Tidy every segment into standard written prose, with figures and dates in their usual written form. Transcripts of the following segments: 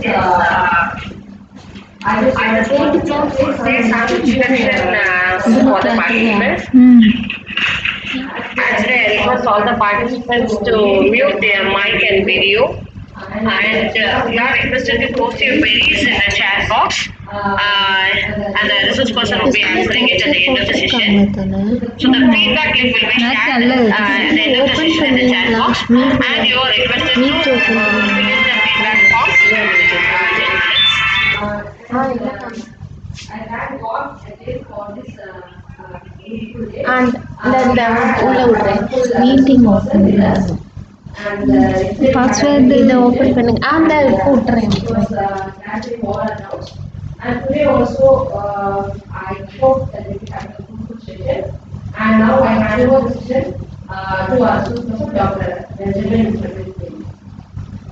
I just want to say some introduction for the participants. Actually, I request all the participants to mute their mic and video. And you are requested to post your queries in the chat box. And the resource person will be answering it at the end of the session. So the feedback link will be shared at the end of the session in the chat box. And you are requested to fill in the feedback box. I thank God again for this and meeting open password இத open பண்ணுங்க அந்த போட்றேன் and today also I hope that we have a good session and now I hand over the session to our Professor Dr. Benjamin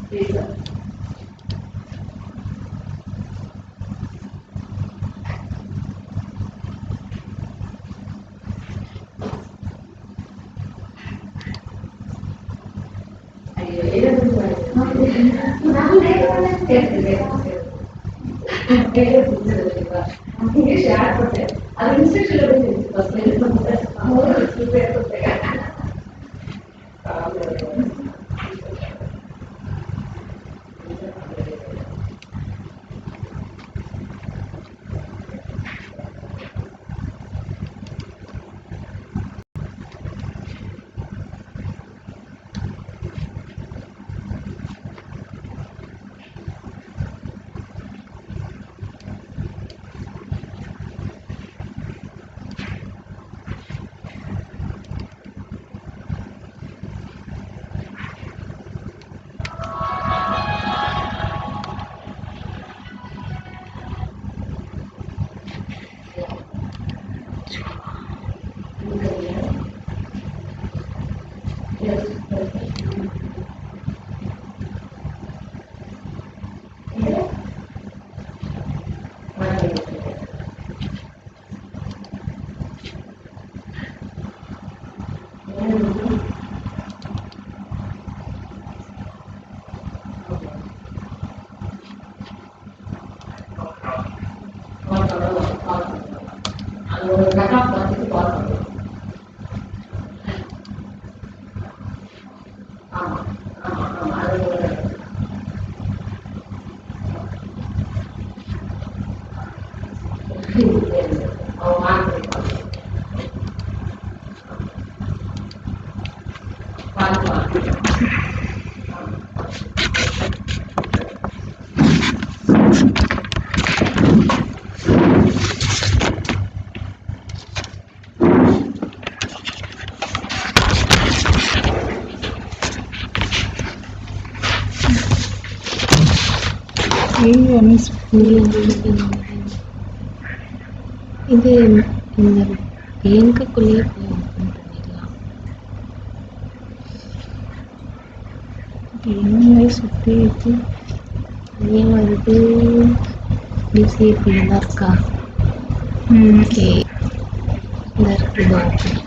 please sir. இது இந்த பேங்குக்குள்ளேயே போய் open பண்ணிடலாம். என்ன சுற்றி இருக்கு ஏன் வருது பிசிஏபியில் தான் இருக்கா? ஓகே இந்த இருக்குது ஓப்பன்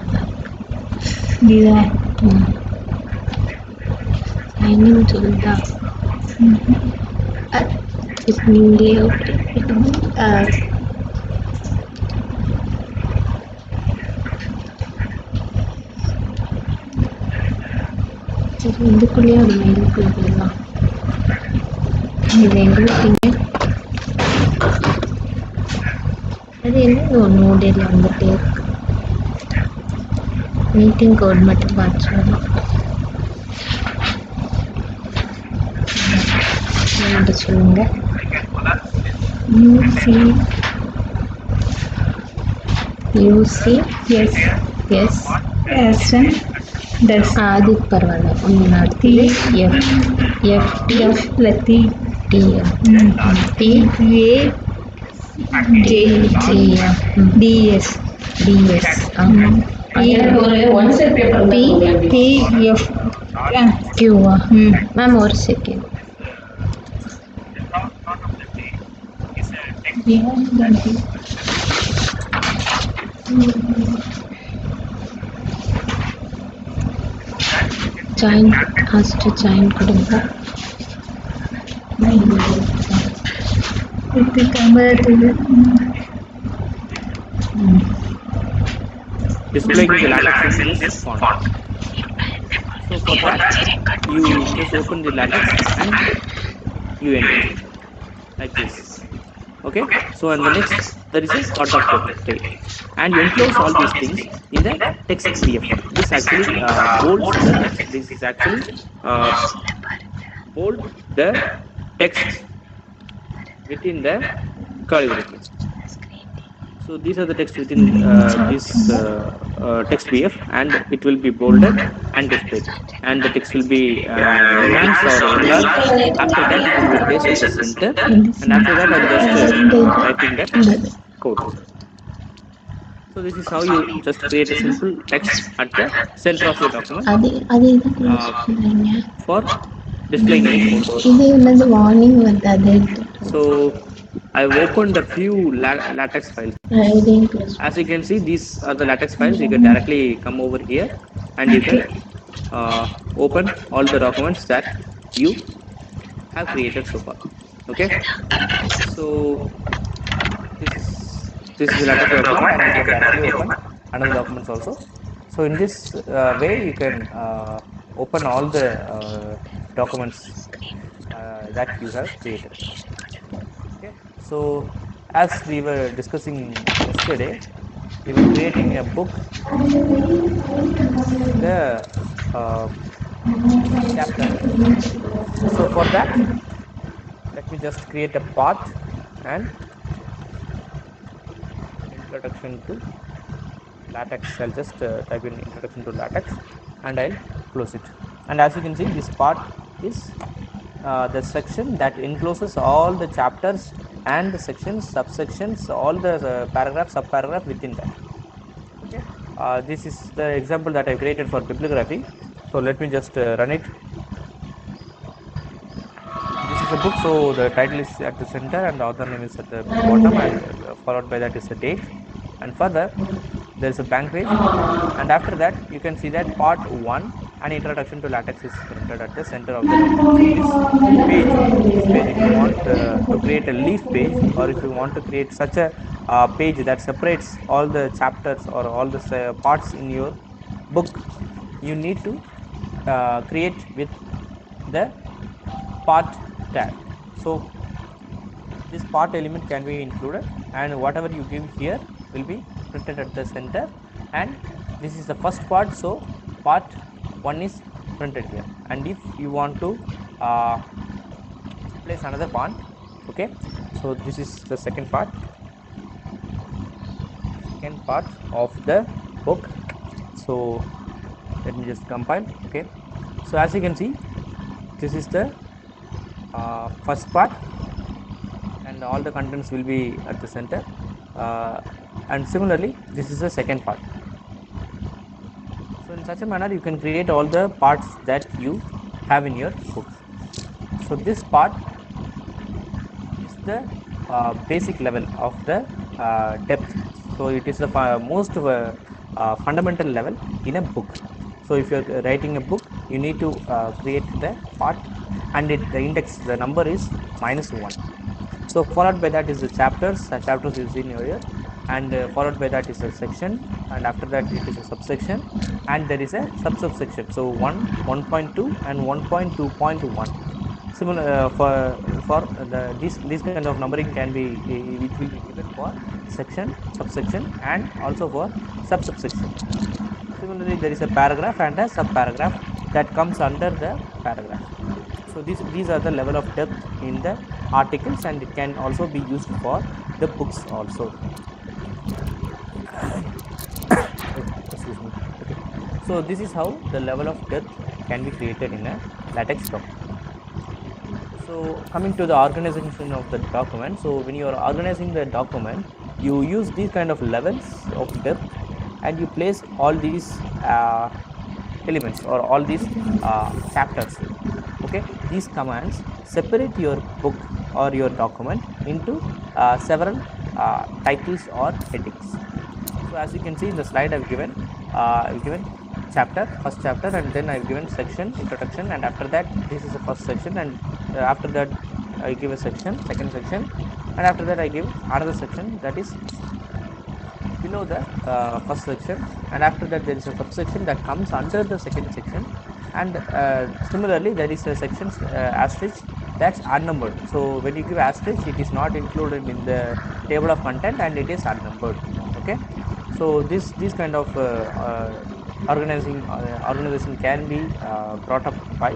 இதுதான் சைனிங் சொல்லுதா? நீங்களே சரி இதுக்குள்ளேயே ஒரு மெயிலுக்குள்ளே போயிடலாம். இது எங்களுக்கு அது என்ன ஒரு நோடில் வந்துட்டே இருக்கு. மீட்டிங் கோட் மட்டும் பார்த்து சொல்லலாம். சொல்லுங்க. அது பரவாயில்ல. மேம் ஒரு செகண்ட். ஜாயின் கொடுங்க. displaying the latex in this font. So for that, you just open the latex and you enter like this. Okay, so and the next there is a part of the tail, and you enclose all these things in the text BF. This actually bolds the text. This is actually uh, bold the text within the curly brackets. So these are the text within this text BF, and it will be bolded and displayed, and the text will be enhanced or enlarged. After that, it will be placed at the center, and after that, I'm just typing that code. So this is how you just create a simple text at the center of your document for displaying any photos. So I've opened a few latex files. As you can see, these are the latex files. You can directly come over here and you can open all the documents that you have created so far. Okay, so this is a latex document, and you can directly open another documents also. So in this way, you can open all the documents that you have created. Okay, so as we were discussing yesterday, we were creating a book, the chapter. So for that, let me just create a path and introduction to latex. I'll just type in introduction to latex and I'll close it. And as you can see, this part is the section that encloses all the chapters and the sections, subsections, all the paragraph, subparagraph within that. Okay, this is the example that I created for bibliography. So let me just run it. This is a book, so the title is at the center and the author name is at the bottom, and followed by that is the date, and further there is a blank page, and after that you can see that part 1 and introduction to latex is printed at the center of the document. So this page if you want to create a leaf page, or if you want to create such a page that separates all the chapters or all the parts in your book, you need to create with the part tag. So this part element can be included, and whatever you give here will be printed at the center, and this is the first part, so part 1 is printed here. And if you want to place another part, okay, so this is the second part of the book. So let me just compile. Okay, so as you can see, this is the first part, and all the contents will be at the center, and similarly this is the second part. So in such a manner you can create all the parts that you have in your book. So this part is the basic level of the depth. So it is the most fundamental level in a book. So if you are writing a book, you need to create the part, and the index, the number is -1. So followed by that is the chapters you see in here, and followed by that is a section, and after that it is a subsection, and there is a subsection. So 1, 1.2 and 1.2.1. Similar for these kind of numbering can be, it will be given for section, subsection, and also for subsection. Similarly, there is a paragraph and a subparagraph that comes under the paragraph. So these are the level of depth in the articles, and it can also be used for the books also. Excuse me. Okay. So this is how the level of depth can be created in a latex document. So coming to the organization of the document, so when you are organizing the document, you use these kind of levels of depth, and you place all these elements or all these chapters. Okay, these commands separate your book or your document into several titles or headings. So as you can see in the slide, I've given chapter, first chapter, and then I've given section, introduction, and after that this is the first section, and after that I give a section, second section, and after that I give another section that is below the first section, and after that there is a subsection that comes under the second section, and similarly there is a section asterisk that's unnumbered. So when you give asterisk, it is not included in the table of content and it is unnumbered. Okay, so this kind of organization can be brought up by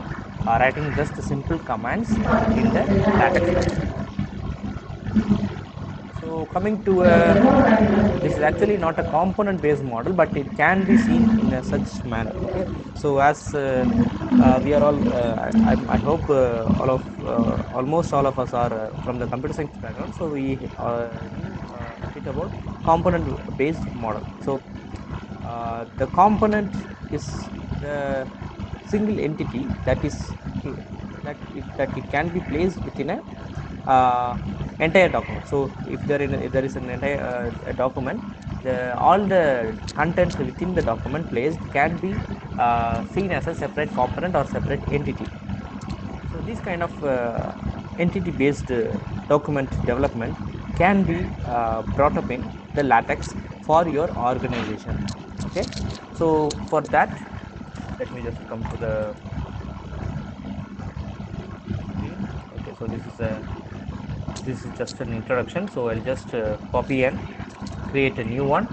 writing just simple commands in the latex document. So coming to this is actually not a component based model, but it can be seen in a such manner. Okay, so as we are all I hope almost all of us are from the computer science background, so we knew a bit about component based model. So the component is the single entity that is that it can be placed within a entire document. So if there is an entire document, all the contents within the document placed can be seen as a separate component or separate entity. So this kind of entity based document development can be brought up in the latex for your organization. Okay, so for that, let me just come to the screen. Okay, so this is just an introduction, so I'll just copy and create a new one.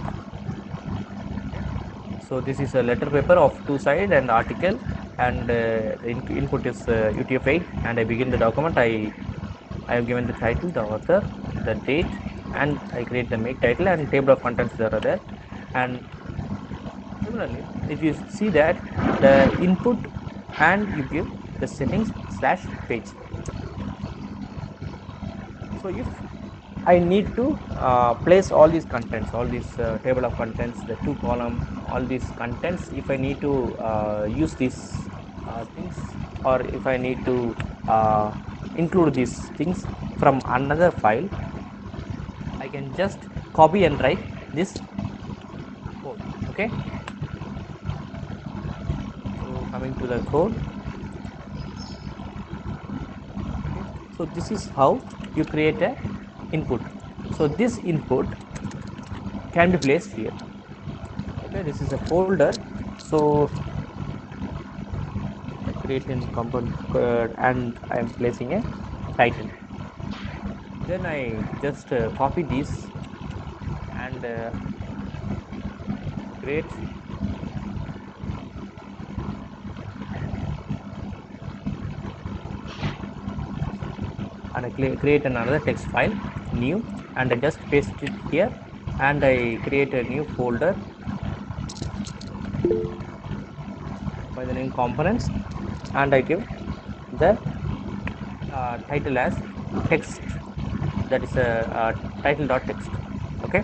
Okay, so this is a letter paper of two side and article, and the input is UTF-8, and I begin the document. I have given the title, the author, the date, and I create the make title and table of contents that are there. And similarly, if you see that the input and you give the settings slash page. So if I need to place all these contents, all these table of contents, the two column, all these contents, if I need to use these things, or if I need to include these things from another file, I can just copy and write this code. Okay, so coming to the code. Okay, so this is how you create a input. So this input can be placed here. Okay, this is a folder, so I create in component and I am placing a title. Then I just copy this and create and I create another text file, new, and I just paste it here, and I create a new folder by the name components, and I give the title as text, that is a title.txt. Okay,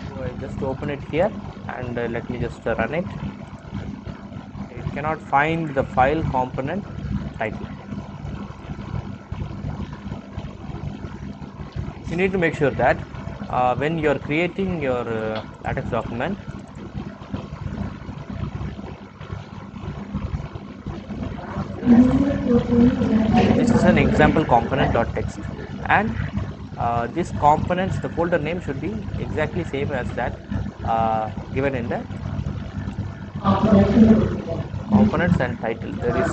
so I just open it here, and let me just run it. It cannot find the file component title. You need to make sure that when you are creating your latex document, this is an example component.txt, and this components, the folder name should be exactly same as that given in the components and title. There is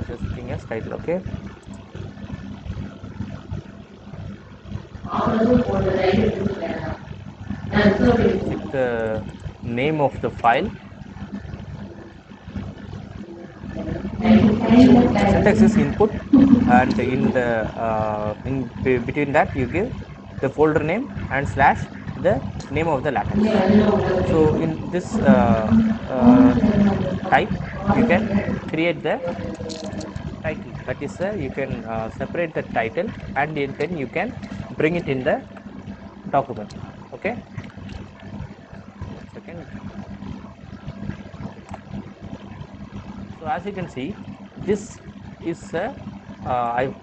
such thing as title. Okay, just check the name of the file. Okay, so the syntax is input, and in the between that you give the folder name and slash the name of the latex. So in this type, you can create the title. That is, you can separate the title, and then you can bring it in the document. Okay, 1 second. So as you can see, this is a I've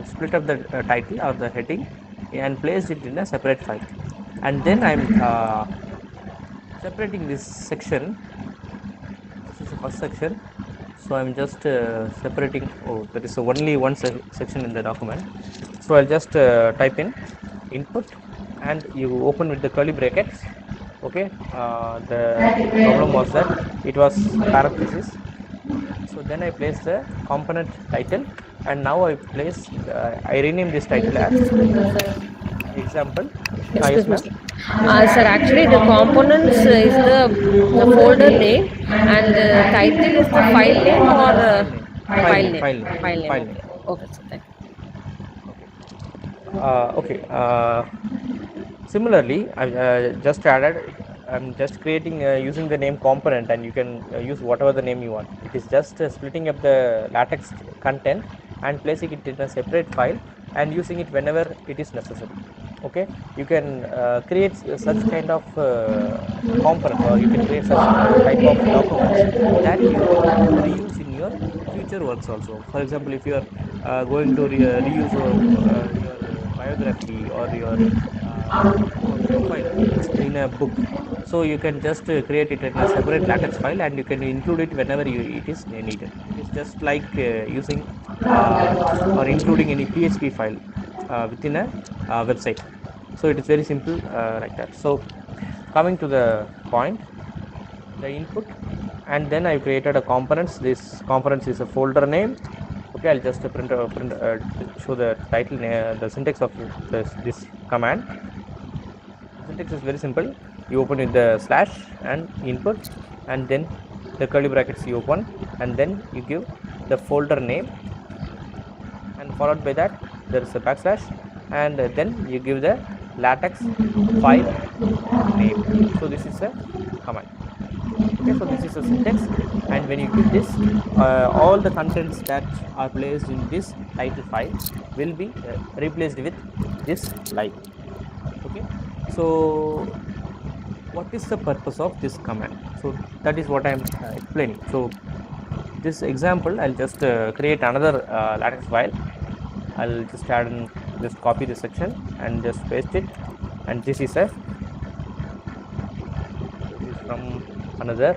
split up the title or the heading and placed it in a separate file, and then I'm separating this section. This is the first section, So I'm just separating. Oh, there is only one section in the document. So I'll just type in input, and you open with the curly brackets. Okay. The problem was that it was parenthesis. So then I place the component title, and now I rename this title as Excuse me, sir. example. Yes, Excuse me, ma'am. sir. Yes, ma'am. Sir, actually, the components is the folder name, and the title is the file name or File name. File file name. name. File name. File name. File Okay. name. Okay, sir. Thank you. Okay. Okay. Similarly, I just added. I'm just creating using the name component, and you can use whatever the name you want. It is just splitting up the latex content and placing it in a separate file and using it whenever it is necessary. Okay, you can create such kind of components, or you can create such type of documents that you reuse in your future works also. For example, if you are going to reuse your biography or your profile in a book, so you can just create it in a separate latex file, and you can include it whenever it is needed. It is just like using or including any php file within a website. So it is very simple like that. So coming to the point, the input, and then I created a components. This components is a folder name. Okay, I'll just show the title, the syntax of this command. The syntax is very simple. You open with the slash and input, and then the curly brackets you open, and then you give the folder name, and followed by that there is a backslash, and then you give the latex file name. So this is a command. Okay, so this is a syntax, and when you give this, all the contents that are placed in this title file will be replaced with this line. Okay, so what is the purpose of this command? So that is what I am explaining. So this example, I'll just create another latex file. I'll just add and just copy this section and just paste it, and this is from another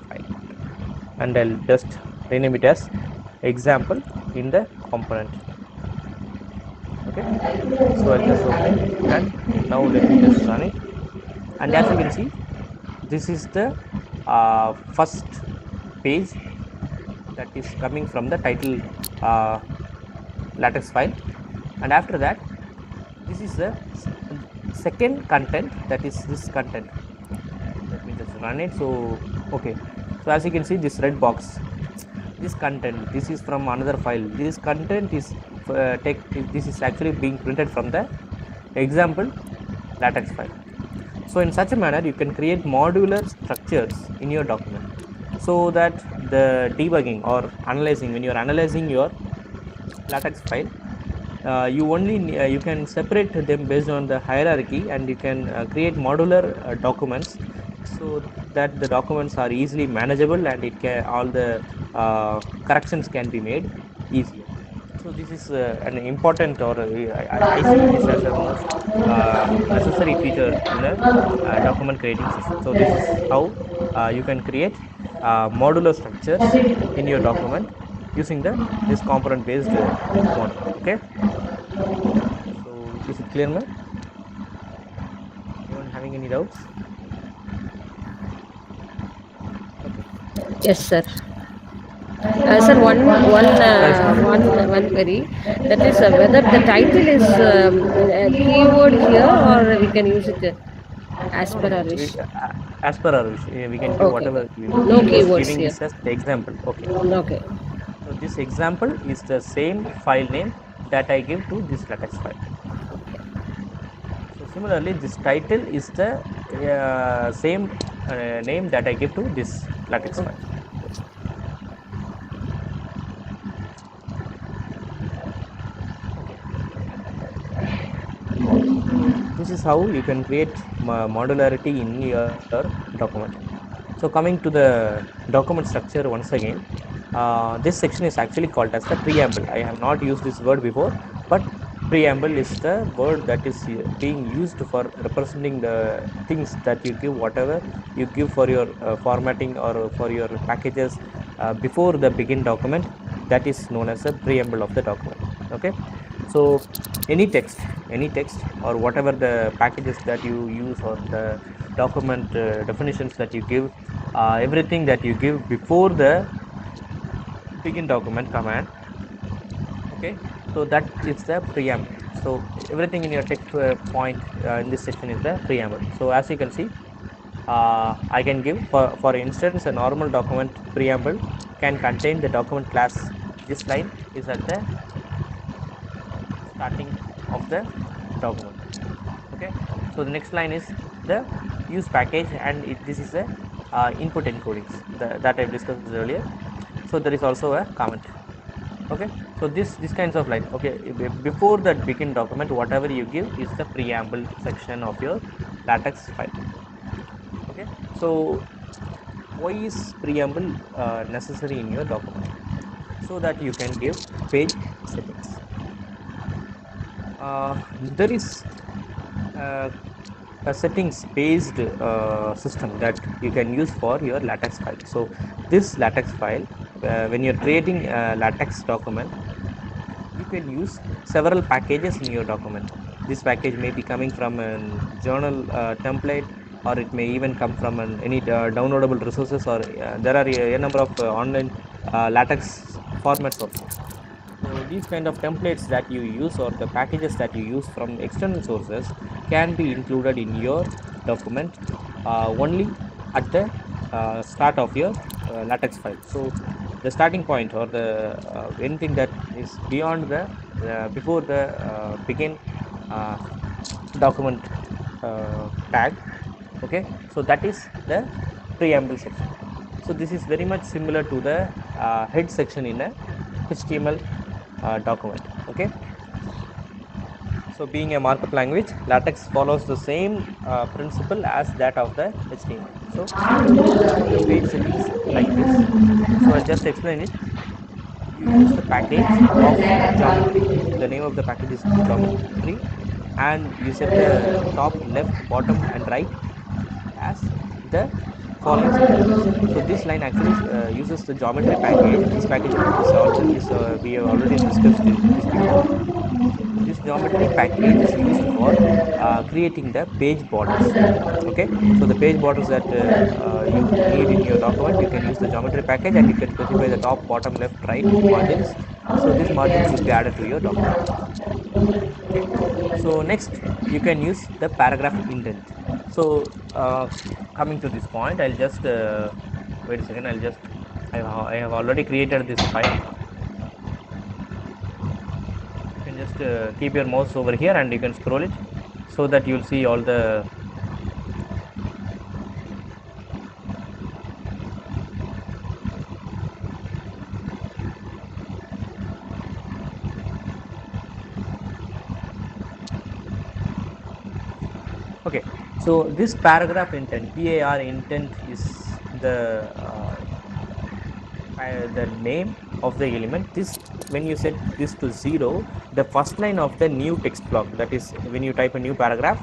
file, and I'll just rename it as example in the component. Okay, so I'll just open it, and now let me just run it, and as you can see, this is the first page that is coming from the title latex file, and after that this is the second content, that is this content. Let me just run it. So okay, so as you can see, this red box, this content, this is from another file. This content is this is actually being printed from the example latex file. So in such a manner, you can create modular structures in your document, so that the debugging or analyzing, when you are analyzing your latex file, you can separate them based on the hierarchy, and you can create modular documents, so that the documents are easily manageable, and it can all the corrections can be made easier. So this is an important, or I see this as a most necessary feature in a document creating system. So this is how you can create modular structures in your document using this component based model. Okay, so is it clear, ma'am? Anyone having any doubts? Okay. Yes, sir. Sir, Yes, ma'am. one query. That is whether the title is a keyword here, or we can use it as No, per no, our no. wish. As per our wish, we can give Okay, whatever okay. we want. No I'm just keywords giving here. this as the example. Okay. Okay. So this example is the same file name that I give to this latex file. So similarly, this title is the same name that I give to this latex file. Okay. So this is how you can create modularity in your document. So coming to the document structure once again, this section is actually called as the preamble. I have not used this word before, but preamble is the word that is being used for representing the things that you give, whatever you give for your formatting or for your packages before the begin document. That is known as a preamble of the document. Okay, so any text or whatever the packages that you use or the document definitions that you give, everything that you give before the begin document command. Okay, so that is the preamble. So everything in your text point in this section is the preamble. So as you can see, I can give, for instance, a normal document preamble can contain the document class. This line is at the starting of the document. Okay, so the next line is the use package, and this is the input encodings that I've discussed earlier. So there is also a comment. Okay, so this kinds of line. Okay, before that begin document, whatever you give is the preamble section of your latex file. Okay, so why is preamble necessary in your document? So that you can give page settings. There is uh, a settings based system that you can use for your latex file. So this latex file, when you're creating a latex document, you can use several packages in your document. This package may be coming from a journal template, or it may even come from any downloadable resources, or there are a number of online latex formats also. So these kind of templates that you use or the packages that you use from external sources can be included in your document only at the start of your latex file. So the starting point or the anything that is beyond the before the begin uh, document tag. Okay, so that is the preamble section. So this is very much similar to the head section in a HTML document. Okay, so being a markup language, LaTeX follows the same principle as that of the HTML. So you can give the page settings like this. So I'll just explain it. You use the package of geometry. The name of the package is geometry, and you set the top, left, bottom, and right as the following settings. So this line actually uses the geometry package. This package is we have already discussed this before. This geometry package is used for creating the page borders. Okay, so the page borders that you need in your document, you can use the geometry package, and you can specify the top, bottom, left, right margins. So these margins will be added to your document. Okay, so next you can use the paragraph indent. So coming to this point, I'll just wait a second. I have already created this file. You can just keep your mouse over here and you can scroll it so that you'll see all the okay. So this paragraph intent, PAR intent, is the name of the element. This, when you set this to 0, the first line of the new text block, that is when you type a new paragraph,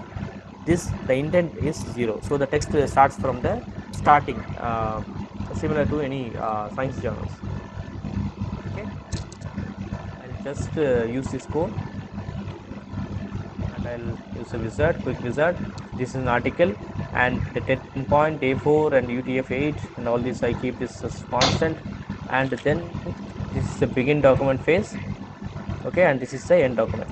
this the intent is 0. So the text starts from the starting, similar to any science journals. Okay, I'll just use this code, and I'll use a wizard, quick wizard. This is an article, and the 10 point, A4 and UTF-8 and all this, I keep this as constant. And then this is the begin document phase. Okay, and this is the end document.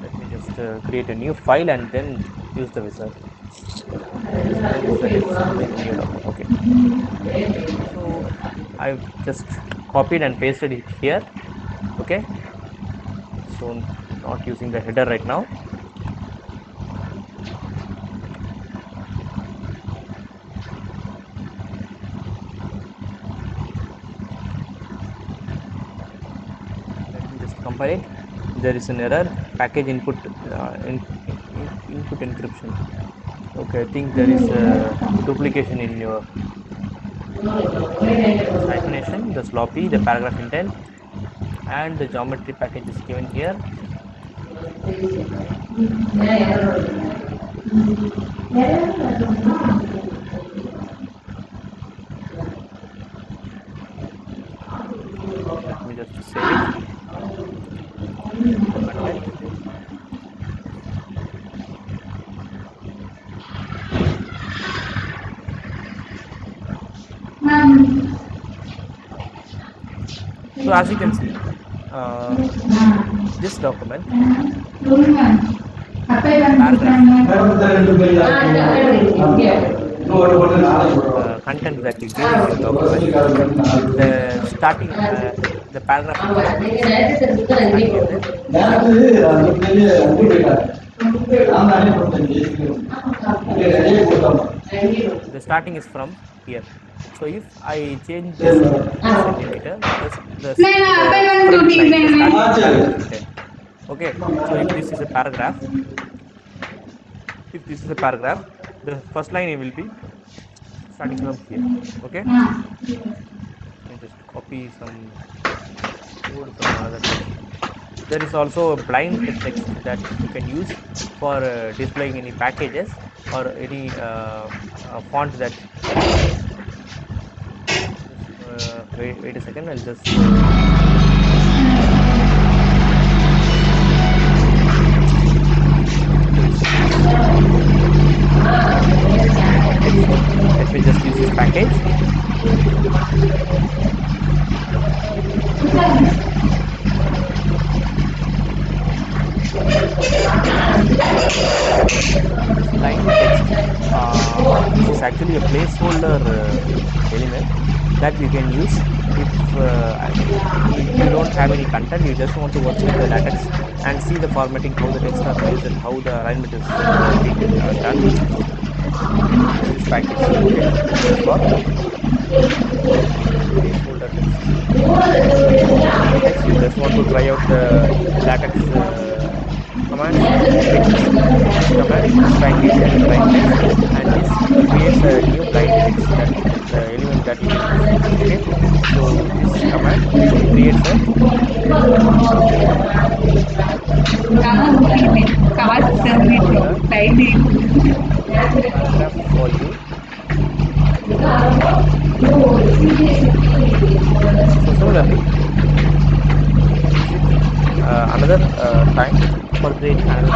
Let me just create a new file and then use the wizard. Okay, so where is the text in your document? Okay, so I've just copied and pasted it here. Okay, so not using the header right now. Let me just compile it. There is an error, package input input encryption. Okay, I think there is a duplication in your, there is hyphenation, the sloppy, the paragraph intent, and the geometry package is given here. Let me just save it. Content. So as you can see, this document content that you give in your document, the starting the paragraph starting the starting is from here. So if I change this to 10 centimeter, the front line, the starting is 10. Okay, so if this is a paragraph, the first line will be starting from here. Okay, let me just copy some code from another text. There is also a blind text that you can use for displaying any packages or any font that wait a second, I'll just let me just use this package. Line text, this is actually a placeholder element that you can use if you don't have any content, you just want to work with the latex and see the formatting, how the text are placed and how the alignment is being done. This package, okay, this is for placeholder text. You just want to try out the latex command, this command, this package and blind text, and this creates a new blind text, that the element that you use. Okay, so this command creates a paragraph for you. So similarly, another time for creating another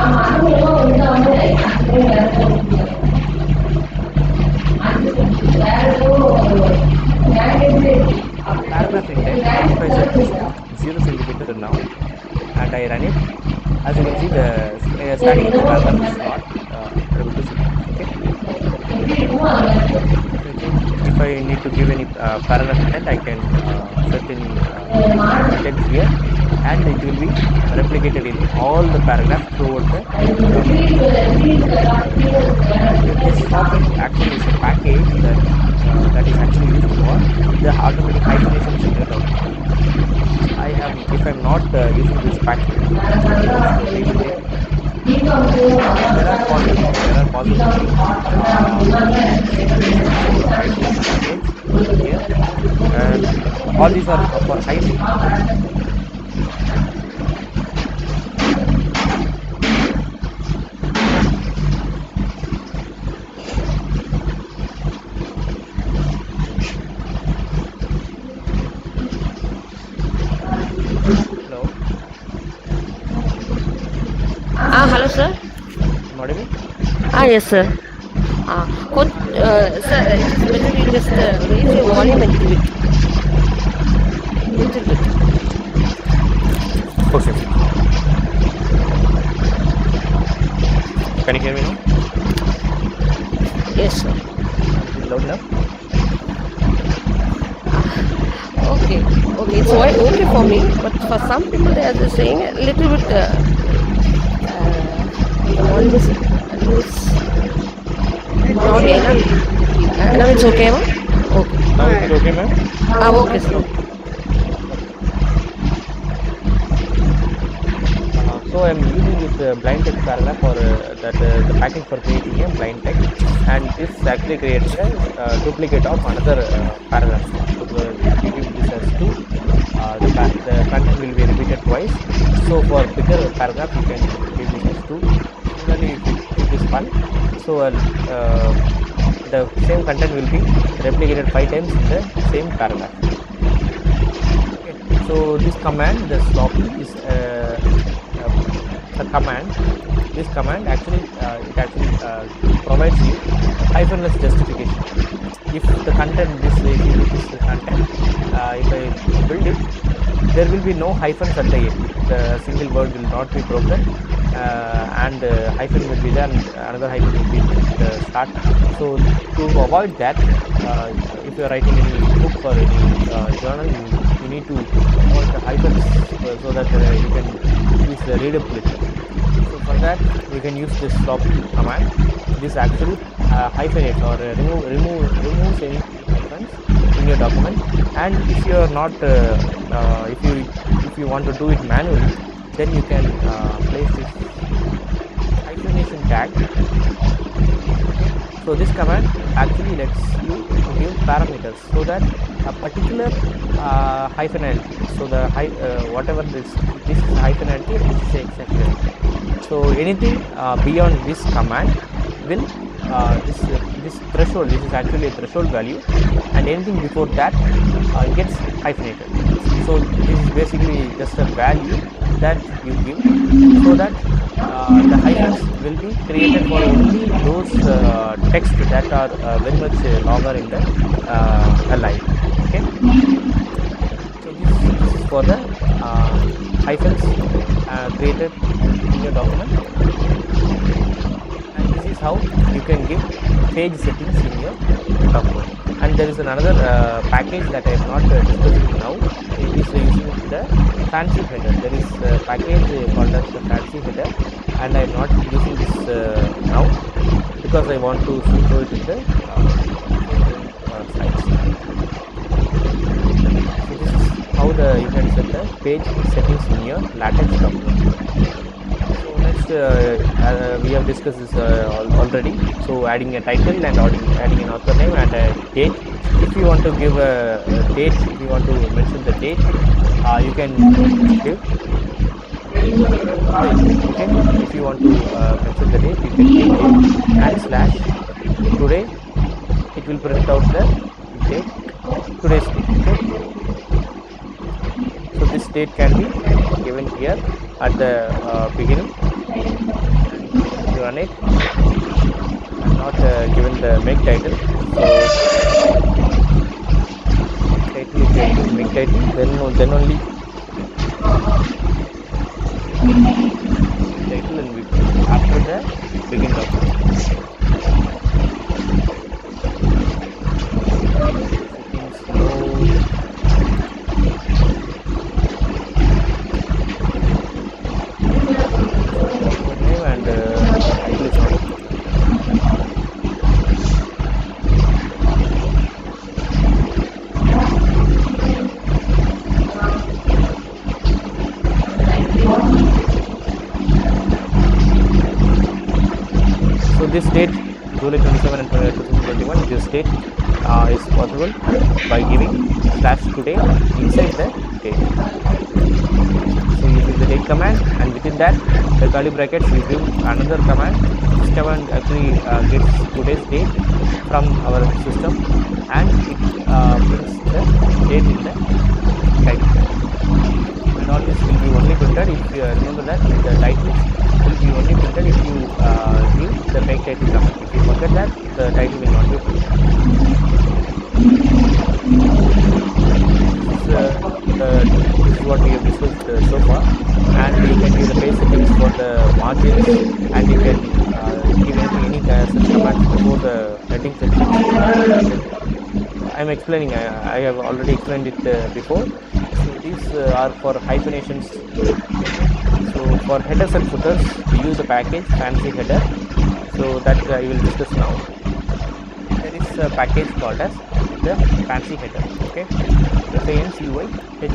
paragraph intent. If I set this to 0 centimeter now and I run it, as you can see, the starting of the paragraph is not able to see. Okay. If I need to give any paragraph intent, I can set any intent here, and it will be replicated in all the paragraphs throughout the this format actually is a package that is actually used for the automatic hyphenation secret output. If I'm not using this package, there are possibilities here, and all these are for hiding. Hello, sir. Audible? Yes, sir. Sir, it is better you just raise your volume a little bit. Okay. Can you hear me now? Yes, sir. Loud enough? Okay, it's okay for me, but for some people they are just saying a little bit volume is not enough. Now it's okay, ma'am? Okay. Now is it okay, ma'am? Okay, sir. So I am using this blind text paragraph for the package for creating a blind text, and this actually creates a duplicate of another paragraph. So we give this as 2. The content will be repeated twice. So for bigger paragraph, you can give this as 2. Similarly, if you give this 1, so the same content will be replicated 5 times in the same paragraph. Okay. So this command, the sloppy, is a command. This command actually it actually provides you hyphenless justification. If the content this content, if I build it, there will be no hyphens at the end. The single word will not be broken, and hyphen will be there, and another hyphen will be at the start. So to avoid that, if you are writing any book or any journal, you need to avoid the hyphens so that you can use the readability. So for that, we can use this sloppy command. This actually hyphenates or removes any hyphens in your document. And if you are not, if you want to do it manually, then you can place this hyphenation tag. So this command actually lets you give parameters so that a particular hyphenality, so the whatever this is hyphenality, this is exceptionality. So anything beyond this command will this threshold, this is actually a threshold value, and anything before that gets hyphenated. So this is basically just a value that you give, so that the hyphens will be created for only those texts that are very much longer in the a line. Okay. So this is for the hyphens created in your document, and this is how you can give page settings in your document. And there is another package that I am not discussing now. It is using the fancy header. There is a package called as the fancy header, and I am not using this now because I want to show it in the slides. So this is how you can set the page settings in your LaTeX document. So next, we have discussed this already. So adding a title and adding an author name and a date. If you want to give a date, if you want to mention the date, you can give. Okay. If you want to mention the date, you can give date and slash today. It will print out the date, today's date. Okay. So this date can be given here at the beginning. You run it. I'm not given the make title. So title, if you give make title, then only title and after the begin document. Settings load. Name and title is not. So this date, July 27 and 2021, this date is possible by giving slash today inside the date. So you use the date command, and within that, the curly brackets, you give another command. This command actually gets today's date from our system, and it brings the date in the title. And all this will be only printed if you remember that the titles will be only printed if you give the make title command. If you forget that, the title will not be printed. This is what we have discussed so far, and you can use the page settings for the margins, and you can give any such commands before the heading section. I am explaining. I have already explained it before. So these are for hyphenations. So for headers and footers, we use the package fancy header. So that I will discuss now. There is a package called as the fancy header. Okay, FANCYHEADER.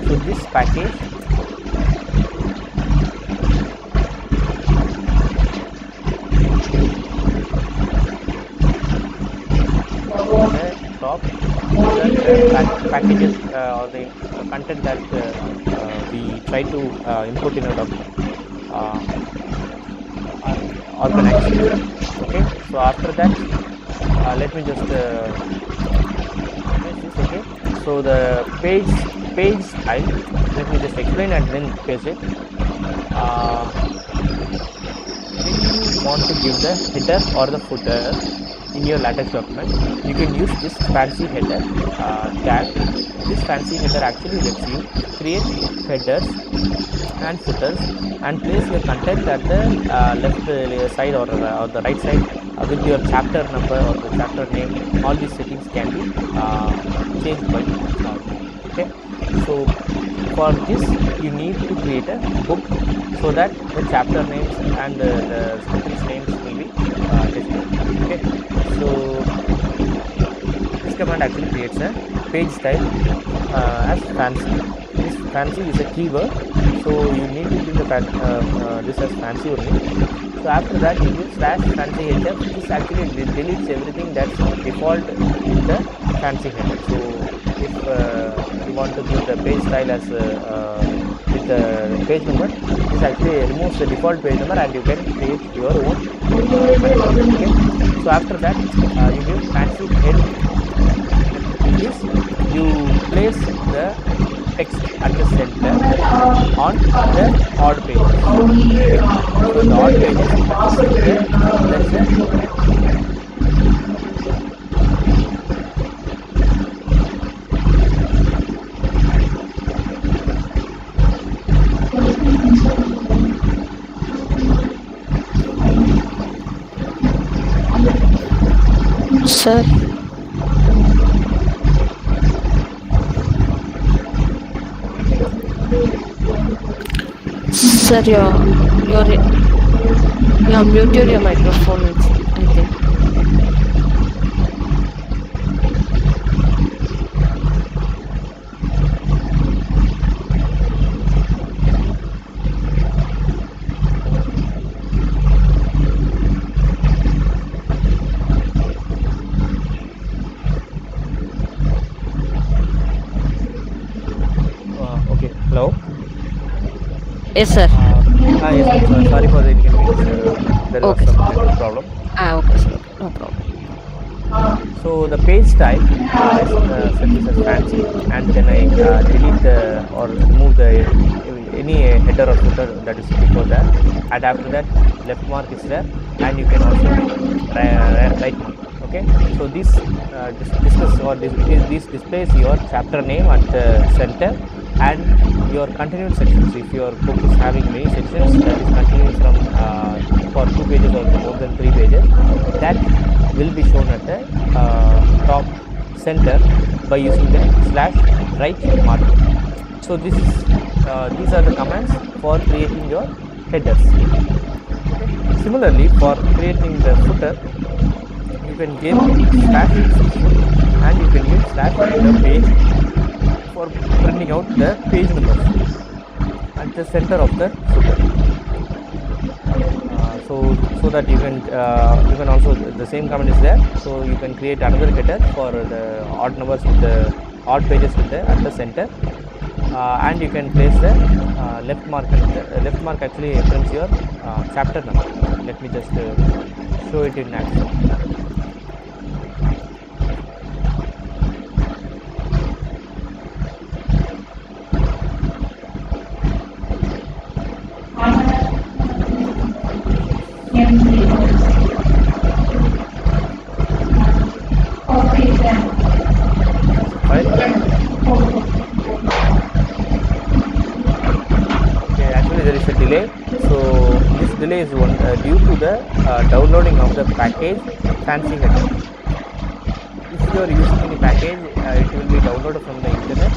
So this package top, packages or the content that we try to import in a document are organized. Okay, so after that, let me just paste this. Okay, so the page style, let me just explain and then paste it. When you want to give the header or the footer in your latex document, you can use this fancy header tag. This fancy header actually lets you create headers and footers and place your content at the left side or the right side with your chapter number or the chapter name. All these settings can be changed by you. Okay, so for this you need to create a book so that the chapter names and the sections names will be displayed. Okay, so this command actually creates a page style as fancy. This fancy is a keyword, so you need to give the this as fancy only. So after that you give slash fancy header. This actually deletes everything that's default in the fancy header. So if you want to give the page style as with the page number, this actually removes the default page number and you can create your own content. Okay, so after that you give fancy head. In this you place the text at the center on the odd pages. Okay, so in the odd pages at the center there is a Sir, sir, you're muted your microphone. I think. okay. Hello. Yes, sir. Yes, sorry for the inconvenience. There was Okay, some sir. network problem. Okay, sir. Okay, no problem. So the page style, I set this as fancy, and then I delete or remove the any header or footer that is before that, and after that left mark is there, and you can also give right mark. Okay, so this this displays your chapter name at the center and your continued sections. If your book is having many sections that is continuing from for 2 pages or more than 3 pages, that will be shown at the top center by using the slash right marking. So this is these are the commands for creating your headers. Okay. Similarly, for creating the footer, you can give slash foot and you can give slash the page for printing out the page numbers at the center of the footer. So that you can also, the same command is there, so you can create another header for the odd numbers with the odd pages with the at the center, and you can place the left mark. Left mark actually prints your chapter number. Let me just show it in action. File. Okay, actually there is a delay. So this delay is due to the downloading of the package fancy header. If you are using any package, it will be downloaded from the internet.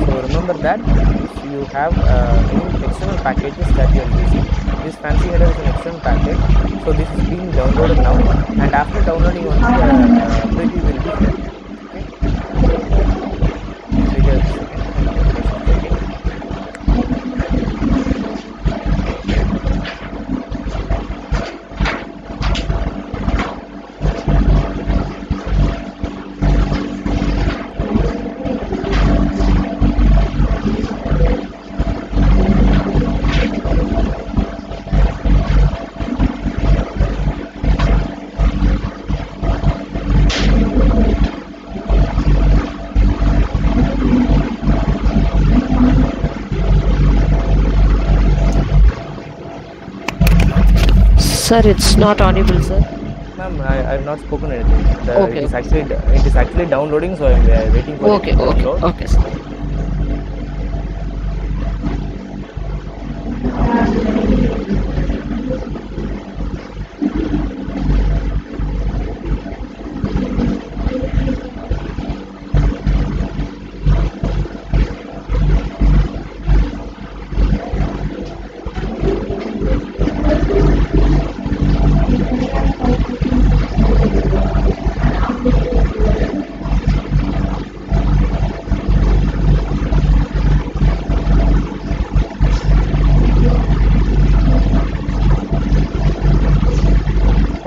So remember that if you have any external packages that you are using, this fancy header is an external package. So this is being downloaded now, and after downloading only the preview will be here. Okay. Please wait a second. Let's check it. Sir, it's not audible, sir. Ma'am, I have not spoken anything. Okay, okay. It is actually downloading, so I am waiting for it Okay, to okay, download. okay, sir.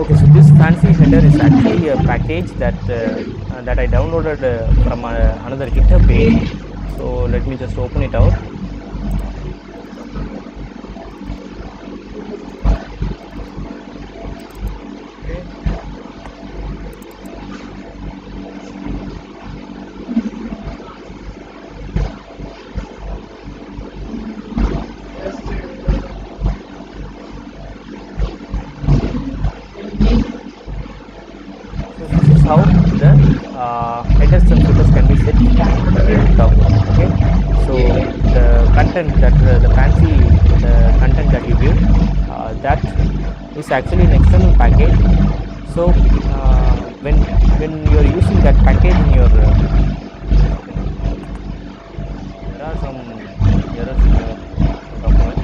Okay, so this fancy header is actually a package that I downloaded from another GitHub page. So let me just open it out. Okay. So this is how the headers and footers can be set in document. Okay, so the content that the fancy content that you give, that is actually an external package. So when you are using that package in your there are some errors in your document.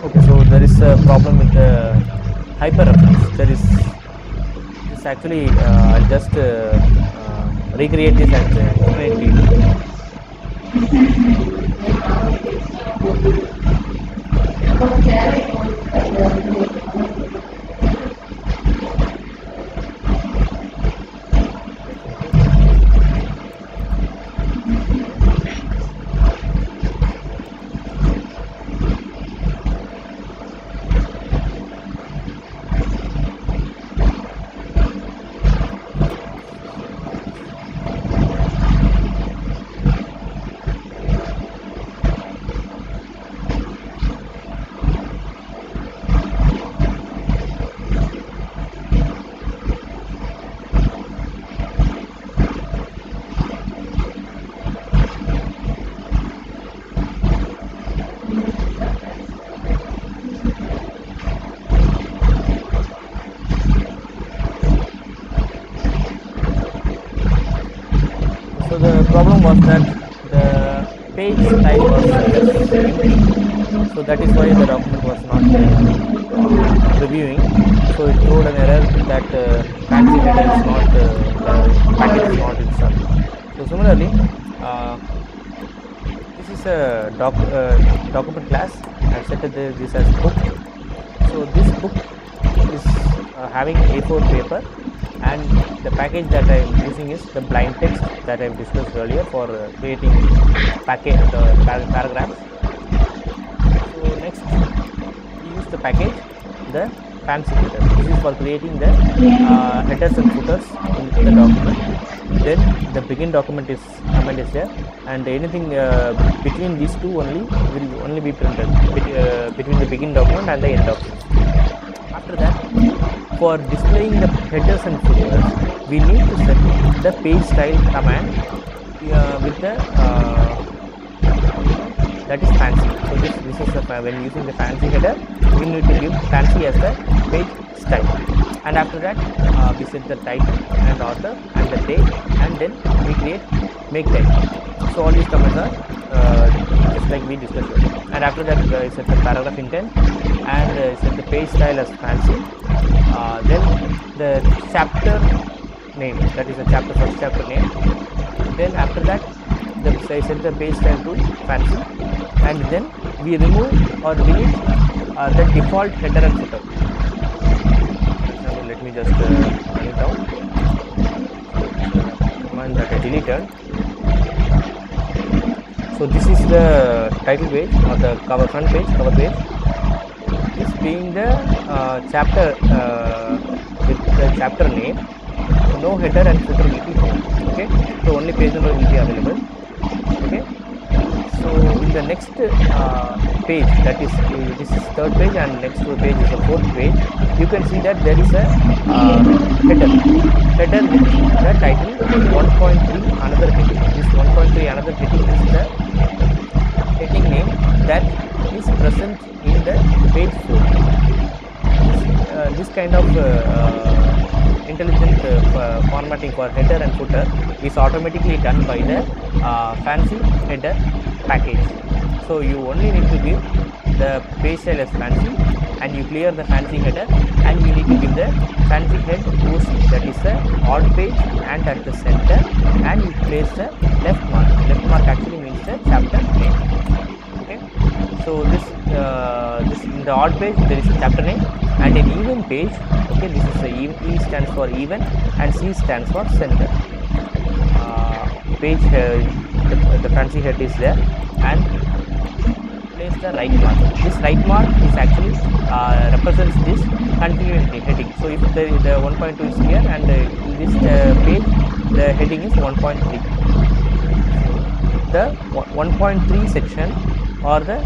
Okay, so there is a problem with the hyperreference. There is this actually I'll just recreate this and explain it to you. So the problem was that the page style was just empty. So that is why the document was not previewing. So it threw an error that fancy header is not the package is not installed. So similarly, this is a document class. I've set this as book. So this book is having A4 paper, and the package that I am using is the blind text that I have discussed earlier for creating paragraphs. So next we use the package, the fancy header. This is for creating the headers and footers in the document. Then the begin document is command is there, and anything between these two will only be printed between the begin document and the end document. After that, for displaying the headers and footers, we need to set the page style command with the that is fancy. So this is when using the fancy header, we need to give fancy as the page style. And after that, we set the title and author and the date, and then we create make title. So all these commands are just like we discussed earlier. And after that, set the paragraph intent and set the page style as fancy. Then the chapter name, that is the first chapter name. Then after that, I set the page style to fancy, and then we remove or delete the default header and footer. For example, let me just run it out. Command that I deleted. So this is the title page or the cover front page, cover page. This being the chapter with the chapter name. No header and footer will be shown. Okay, so only page number will be available. Okay, so in the next page, that is this is third page, and next page is the fourth page. You can see that there is a header with the title 1.3 another heading. This 1.3 another heading is the heading name that is present in the page 4. This kind of intelligent formatting for header and footer is automatically done by the fancy header package. So you only need to give the page style as fancy, and you clear the fancy header, and you need to give the fancy head OC, that is the odd page, and at the center, and you place the left mark. Left mark actually means the chapter name. Okay, so this in the odd page there is a chapter name, and in even page, okay, this is the E stands for even and C stands for center. Page the fancy head is there, and place the right mark. This right mark is actually represents this continuing heading. So if the 1.2 is here, and in this page the heading is 1.3. The 1.3 section or the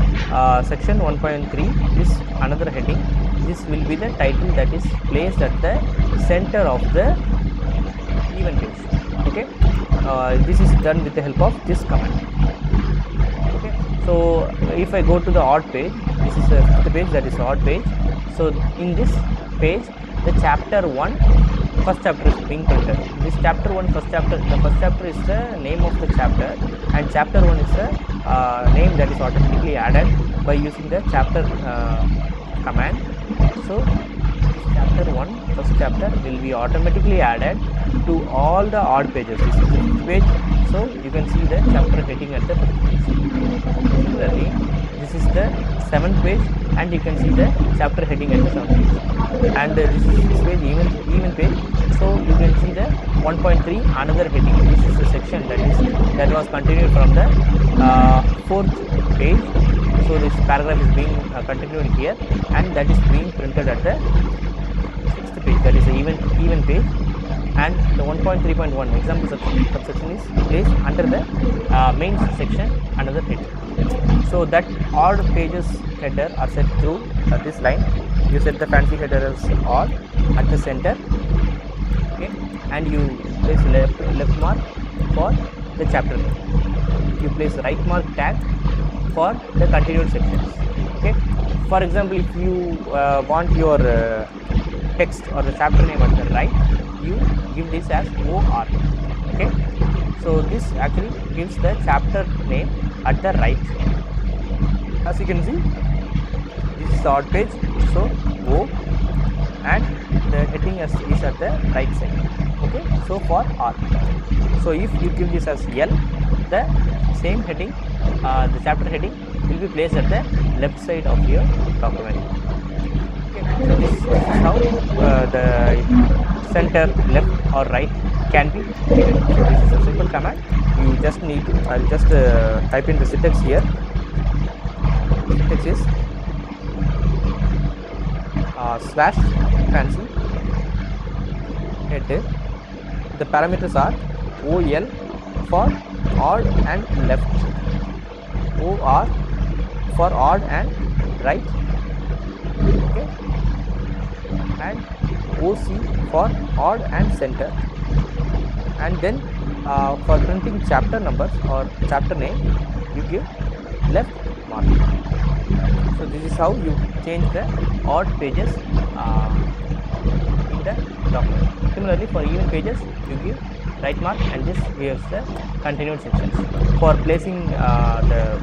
section 1.3 is another heading. This will be the title that is placed at the center of the even page. Okay, this is done with the help of this command. Okay, so if I go to the odd page, this is the fifth page, that is the odd page. So in this page, the chapter 1 first chapter is being printed. This chapter 1 first chapter, the first chapter is the name of the chapter, and chapter 1 is the name that is automatically added by using the chapter command. So this chapter 1 first chapter will be automatically added to all the odd pages. This is the fifth page, so you can see the chapter heading at the fifth page. Similarly, this is the seventh page, and you can see the chapter heading at the seventh page. And this is this page even page, so you can see the 1.3 another heading. This is the section that was continued from the fourth page. So this paragraph is being continued here, and that is being printed at the sixth page, that is the even page. And the 1.3.1 example subsection is placed under the main section, another header. So that odd pages header are set through this line. You set the fancy header as odd at the center, okay, and you place left mark for the chapter name. You place right mark tag for the continued sections. Okay, for example, if you want your text or the chapter name at the right, you give this as OR. Okay, so this actually gives the chapter name at the right. As you can see, this is the odd page, so O, and the heading is at the right side. Okay, so for R. So if you give this as L, the same heading, the chapter heading will be placed at the left side of your document. Okay, so this is how the center, left or right can be given. So this is a simple command. You just need to, I'll just type in the syntax here. Syntax is slash fancy header. The parameters are OL for odd and left, OR for odd and right, okay, and OC for odd and center, and then for printing chapter numbers or chapter name, you give left mark. So this is how you change the odd pages in the document. Similarly, for even pages, you give right mark, and this gives the continued sections. For placing the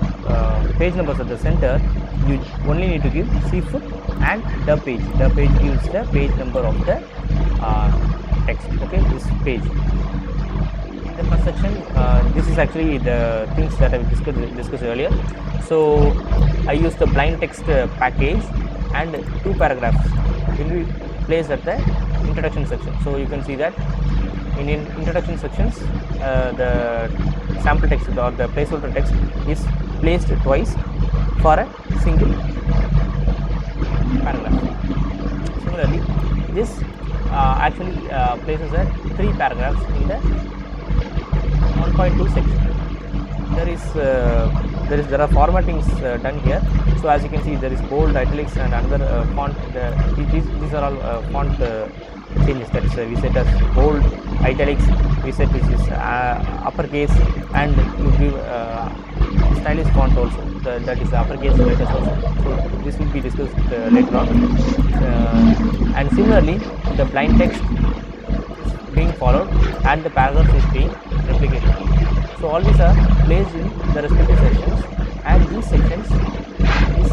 page numbers at the center, you only need to give cfoot and the page. The page gives the page number of the text. Okay, this page. In the first section, this is actually the things that I discussed earlier. So I use the blind text package and 2 paragraphs will be placed at the introduction section. So you can see that in introduction sections, the sample text or the placeholder text is placed twice for a single paragraph. Similarly, this actually places at 3 paragraphs in the 1.2 section. There are formattings done here. So as you can see, there is bold, italics, and another font. These are all font changes that we set as bold, italics. We set this is uppercase, and you give stylish font also. That is uppercase letters also. So this will be discussed later on. And similarly, the blind text is being followed, and the paragraph is being replicated. So all these are placed in the respective sections, and these sections is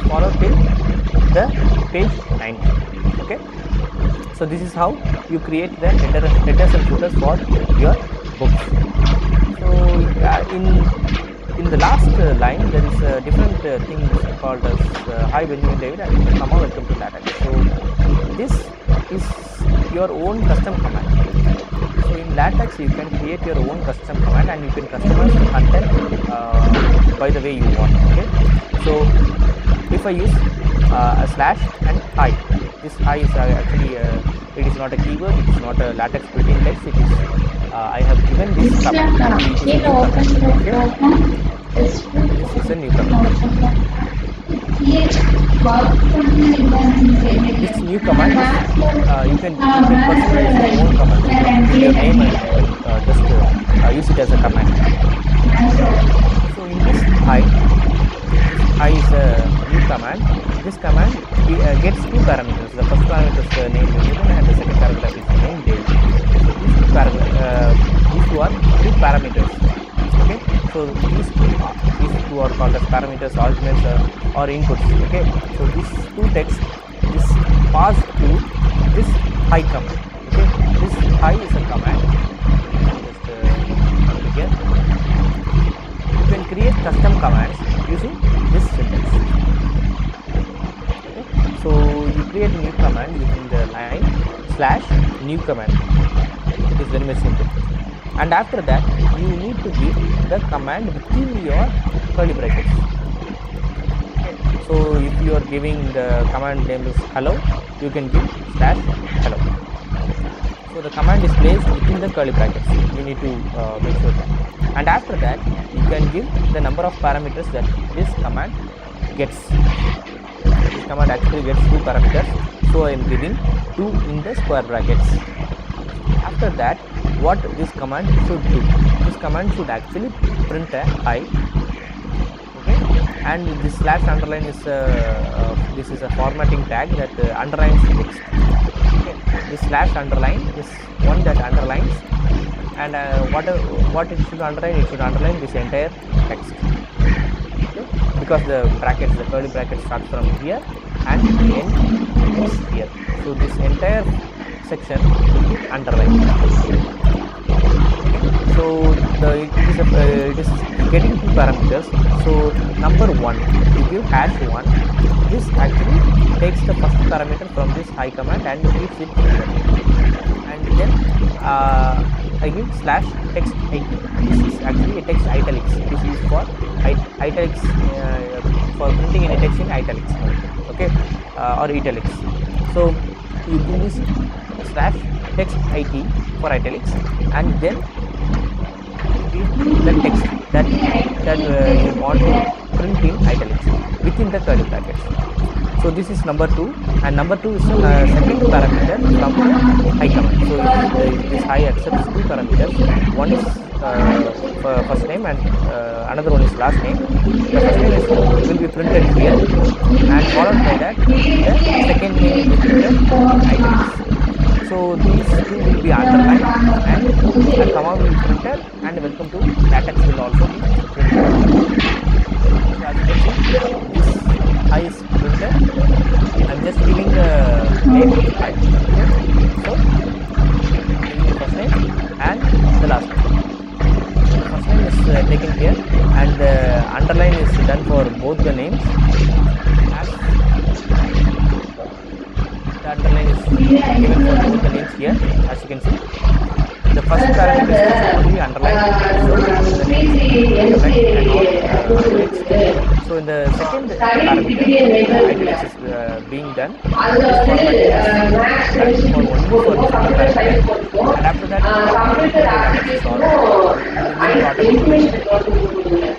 followed till the page 90. Okay. So this is how you create the headers and footers for your books. So in the last line there is a different thing called as hi Benjamin David and come on, welcome to LaTeX. So this is your own custom command. So in LaTeX you can create your own custom command and you can customize the content by the way you want. Okay. So if I use a slash and hi, this hi is actually it is not a keyword, it is not a LaTeX built-in text. It is I have given this command. This is a new command. This new command is, you can personalize your own command. You can give your name and just use it as a command. So in this hi is a new command. This command gets 2 parameters. The first parameter is the name Benjamin and the second parameter is the name David. So these two are 2 parameters. Okay. So these two are called as parameters, arguments, or inputs. Okay. So these 2 texts is passed to this hi command. Okay. This hi is a command. Just come here. You can create custom commands using this syntax. Okay. So you create a new command using the line / new command. It is very much simple. And after that, you need to give the command within your curly brackets. Okay. So if you are giving the command name is hello, you can give / hello. So the command is placed within the curly brackets. You need to make sure that. And after that, you can give the number of parameters that this command gets. This command actually gets 2 parameters. So I am giving 2 in the square brackets. After that, what this command should do? This command should actually print a hi. Okay. And this / underline is this is a formatting tag that underlines text. Okay. This / underline is one that underlines, and what it should underline? It should underline this entire text. Okay. Because the brackets, the curly brackets start from here and ends here. So this entire section will be underlined. So it is getting 2 parameters. So number 1, you give #1. This actually takes the first parameter from this hi command and keeps it here. And then I give /text it. This is actually a text italics. This is for italics, for printing any text in italics. Okay, or italics. So you give this /text it for italics, and then you give the text that you want to print in italics within the curly brackets. So this is number 2, and number 2 is second parameter from the hi command. So if this hi accepts 2 parameters, one is first name and another one is last name. The first name will be printed here, and followed by that the second name will be printed in italics. So these 2 will be underlined, and the comma will be printed, and welcome to LaTeX will also be printed. So as you can see, this hi is printed. I'm just giving the name hi. Okay. So giving underline is done for both the names, as the underline is given for both the names here, as you can see. The first paragraph is only underlined, so the name is underlined and not italics. So in the second paragraph, italics is being done. This formatting is done for only for the second paragraph, and after that the italics is all will be automatically.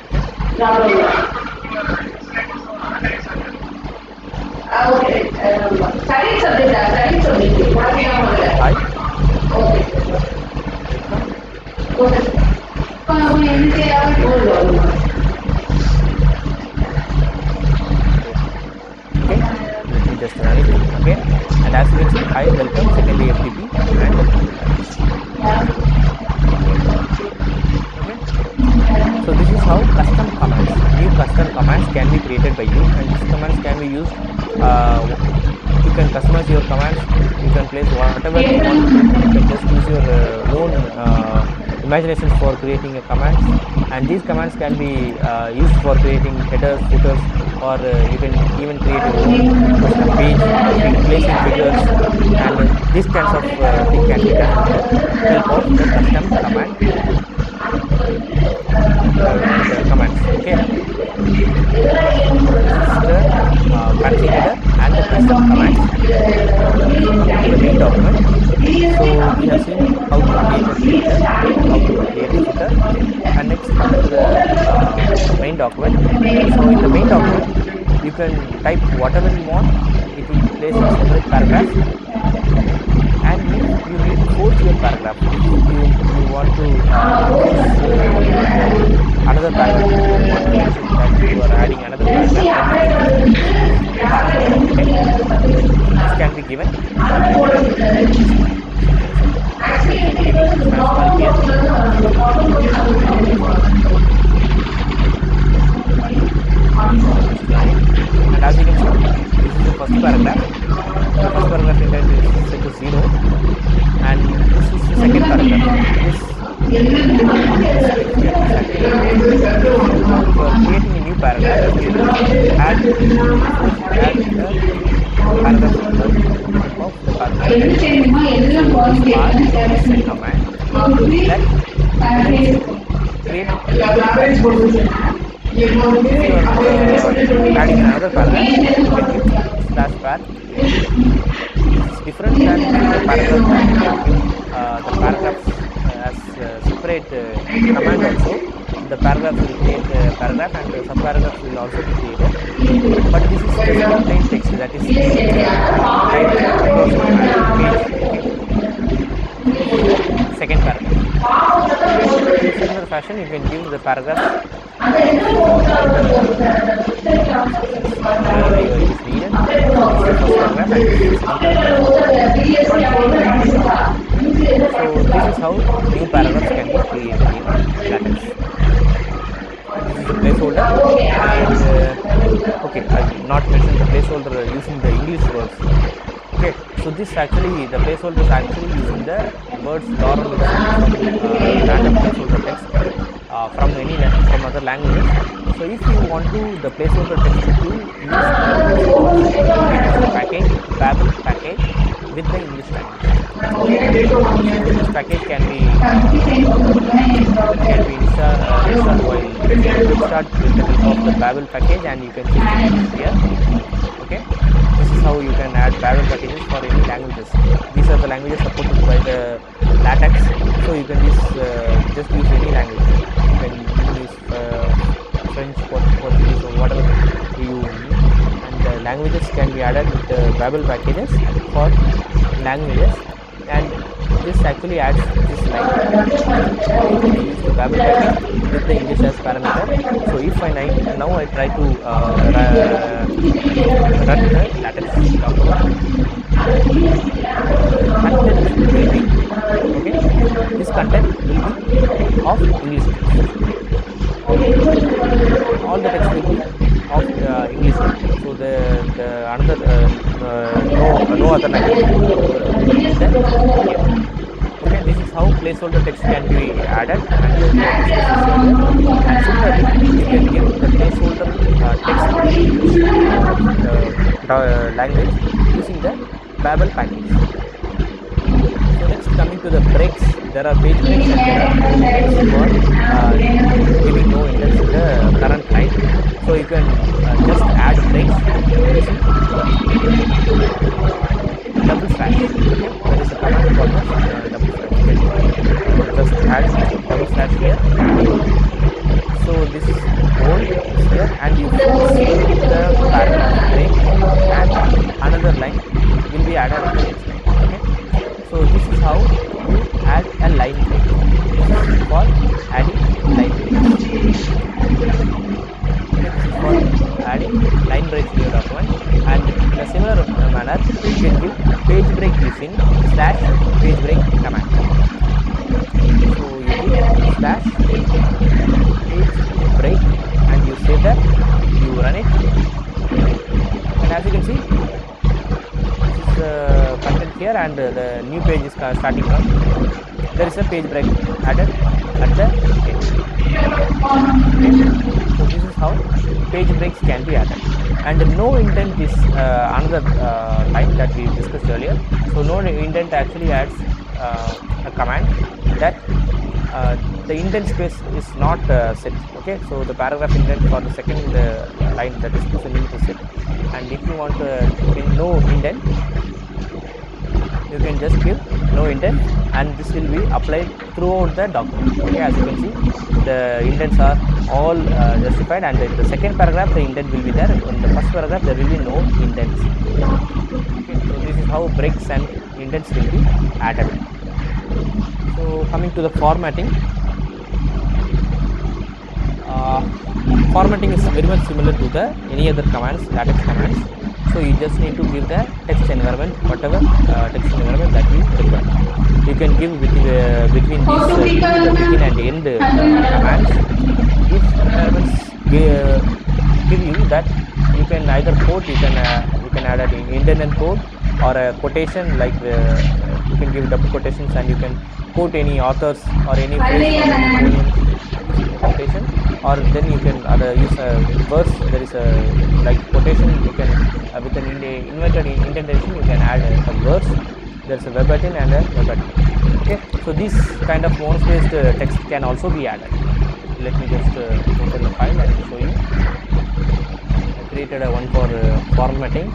Hi. Okay, let me just run it again, and as you can see, hi, welcome, secondly FTP, and welcome to Paris. Okay, so this is how custom commands, new custom commands can be created by you, and these commands can be used. You can customize your commands, you can place whatever you want to, you can just use your own imagination for creating a commands, and these commands can be used for creating headers, footers, or you can even create your own custom page, placing figures, and these kinds of thing can be done with the help of the custom command commands. Okay, this is the fancy header and the custom commands. Coming to the main document, so we have seen how to create a header, how to create a footer, and next coming to the main document. So in the main document, you can type whatever you want. It will be placed in separate paragraphs. Okay, and you need to force your paragraph. You want to force another paragraph. You want to mention that you are adding another paragraph, then you can use this part. Okay, this can be given. And as you can see, this is the first paragraph. The first paragraph intent is set to 0, and this is the second paragraph. For creating a new paragraph, you will add the paragraph of the paragraph. So this part is a command that create if you are adding another paragraph, you can give slash var. This is different than the paragraph that you can give the paragraphs as separate command also. The paragraph will create a paragraph and the subparagraphs will also be created. But this is just a plain text that is typed across the page. Okay. Second paragraph. In similar fashion, you can give the paragraph wherever it is needed. So this is how new paragraphs can be created in LaTeX. This is the placeholder, and okay, I have not mentioned the placeholder using the English words. Okay, so this actually, the placeholder is actually using the words normal from random placeholder text from from other languages. So if you want to the placeholder text to use the package, Babel package with the English language. This package can be installed while start with the help of the Babel package, and you can change it here. Okay, this is how you can add Babel packages for any languages. These are the languages supported by the LaTeX, so you can just use any language. You can use French, Portuguese, or whatever you need, and the languages can be added with the Babel packages for languages, and this actually adds this line. You can use the Babel package with the English as parameter. So if now I try to run the LaTeX document, content will be okay. This content will be of English text. All the text will be of English. So the another no other language. Okay, this is how placeholder text can be added, and we have discussed this earlier. And similarly, you can give the placeholder text in English language using the Babel package. So next, coming to the breaks, there are page breaks and there are no indents for giving no indents in the current line. So you can just add breaks using double slash. Okay, there is a command called as double slash. You can just add double slash here. So this whole is here, and you force the paragraph break, and another line will be added at the next line. Okay, so this is how you add a line break. This is for adding line breaks. Okay, this is for adding line breaks in your document, and in a similar manner you can give page break using slash page break command. So you give slash page break and you save that, you run it, and as you can see, this is the content here, and the new page is starting from. There is a page break added at the end. Okay. So this is how page breaks can be added. And no indent is another line that we discussed earlier. So no indent actually adds a command that the indent space is not set. Okay, so the paragraph indent for the second line, that is also need to set. And if you want to put in no indent, you can just give no indent, and this will be applied throughout the document. Okay, as you can see, the indents are all justified, and in the second paragraph the indent will be there. In the first paragraph there will be no indents. Okay, so this is how breaks and indents will be added. So coming to the formatting, formatting is very much similar to the any other commands, latex commands. So you just need to give the text environment, whatever text environment that you require. You can give between these the begin and end commands. These environments give you that you can either quote, you can add an indent quote, or a quotation, like you can give double quotations, and you can quote any authors or any phrase or any poems using quotation, or then you can use a verse. There is a like quotation, you can with an inverted indentation you can add a verse. There is a verbatim and a verbatim. Okay, so this kind of monospaced text can also be added. Let me just open the file and show you. I created a one for formatting.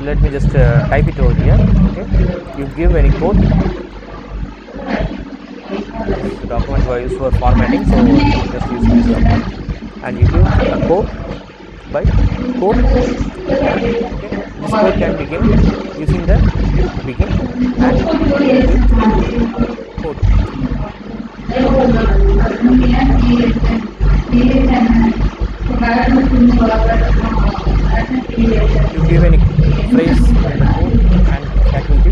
Let me just type it over here. Okay, you give any code. This document was used for formatting, so just use this document, and you give a code by code. Okay, this code can begin using the begin and code. You give any phrase in the code, and that will be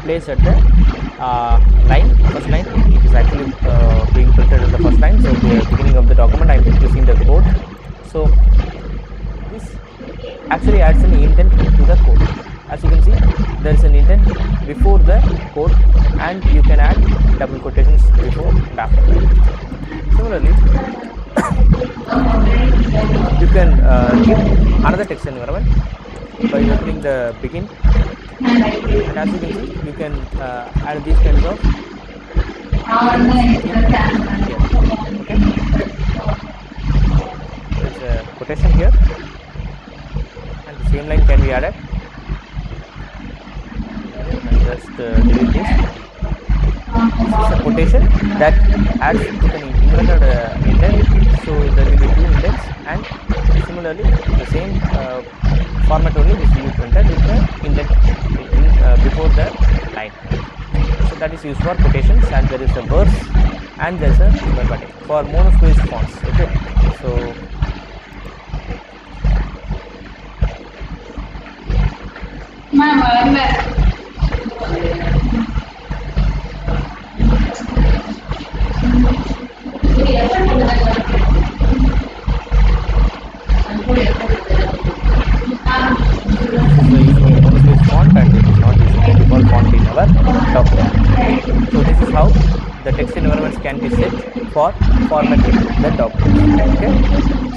placed at the first line. It is actually being printed at the first line, so the beginning of the document I am using the code. So this actually adds an indent to the code. As you can see, there is an indent before the code, and you can add double quotations before and after that. Similarly, you can give another text environment by opening the begin, and as you can see, you can add these kinds of here. Okay, there's a quotation here, and the same line can be added. delete this. This is a quotation that adds with an inverted indent, so there will be two indents, and similarly the same format only this will be printed with the indent before the line. So that is used for quotations, and there is a verse and there is a verbatim for monospace fonts. Okay, so using a monospace font, and it is not using the default font in our document. So this is how the text environments can be set for formatting the document. Okay,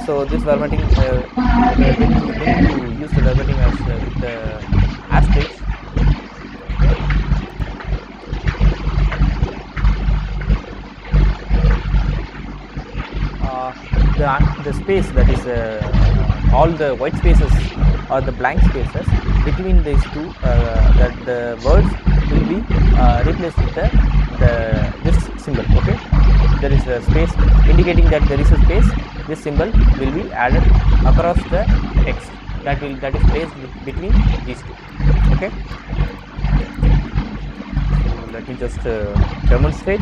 so this formatting when you use the formatting as with the asterisk, the space, that is all the white spaces or the blank spaces between these two, that the words will be replaced with this symbol. Okay, there is a space indicating that there is a space. This symbol will be added across the text that is placed between these two. Okay, so let me just demonstrate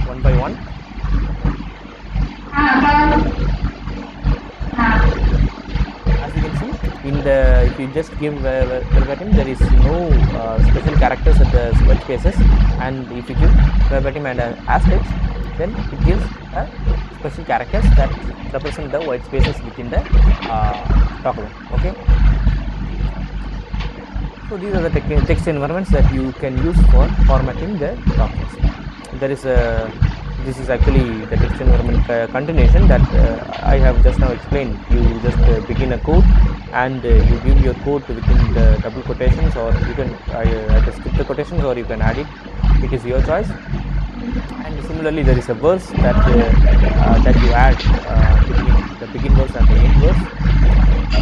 one by one. As you can see, if you just give verbatim, there is no special characters at the white spaces, and if you give verbatim and asterisk, then it gives a special characters that represent the white spaces within the document. Okay, so these are the text environments that you can use for formatting the documents. This is actually the text environment continuation that I have just now explained. You just begin a code, and you give your code within the double quotations, or you can either skip the quotations or you can add it. It is your choice. And similarly, there is a verse that you add between the begin verse and the end verse.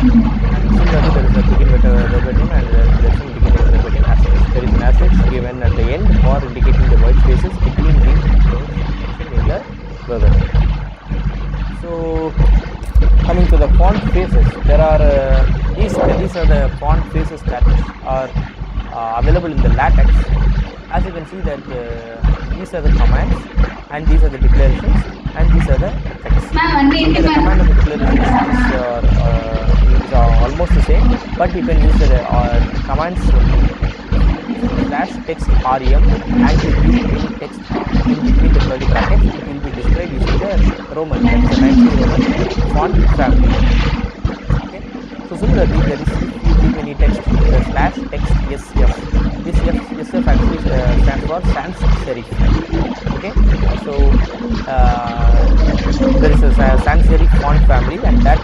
And similarly, there is a begin verbatim and there is a begin verbatim asterisk. There is an asterisk given at the end for indicating the white spaces between the in the verbatim. So coming to the font faces, there are these are the font faces that are available in the LaTeX. As you can see that these are the commands, and these are the declarations, and these are the text. The command and the declarations are almost the same, but you can use the commands /text rem, and you give any text in between the curly brackets. It will be displayed using the Roman, that's the 90 Roman font family. Okay, so similarly, there is, if you give any text, the /text sf. This sf actually stands for sans serif. Okay, so there is a sans serif font family, and that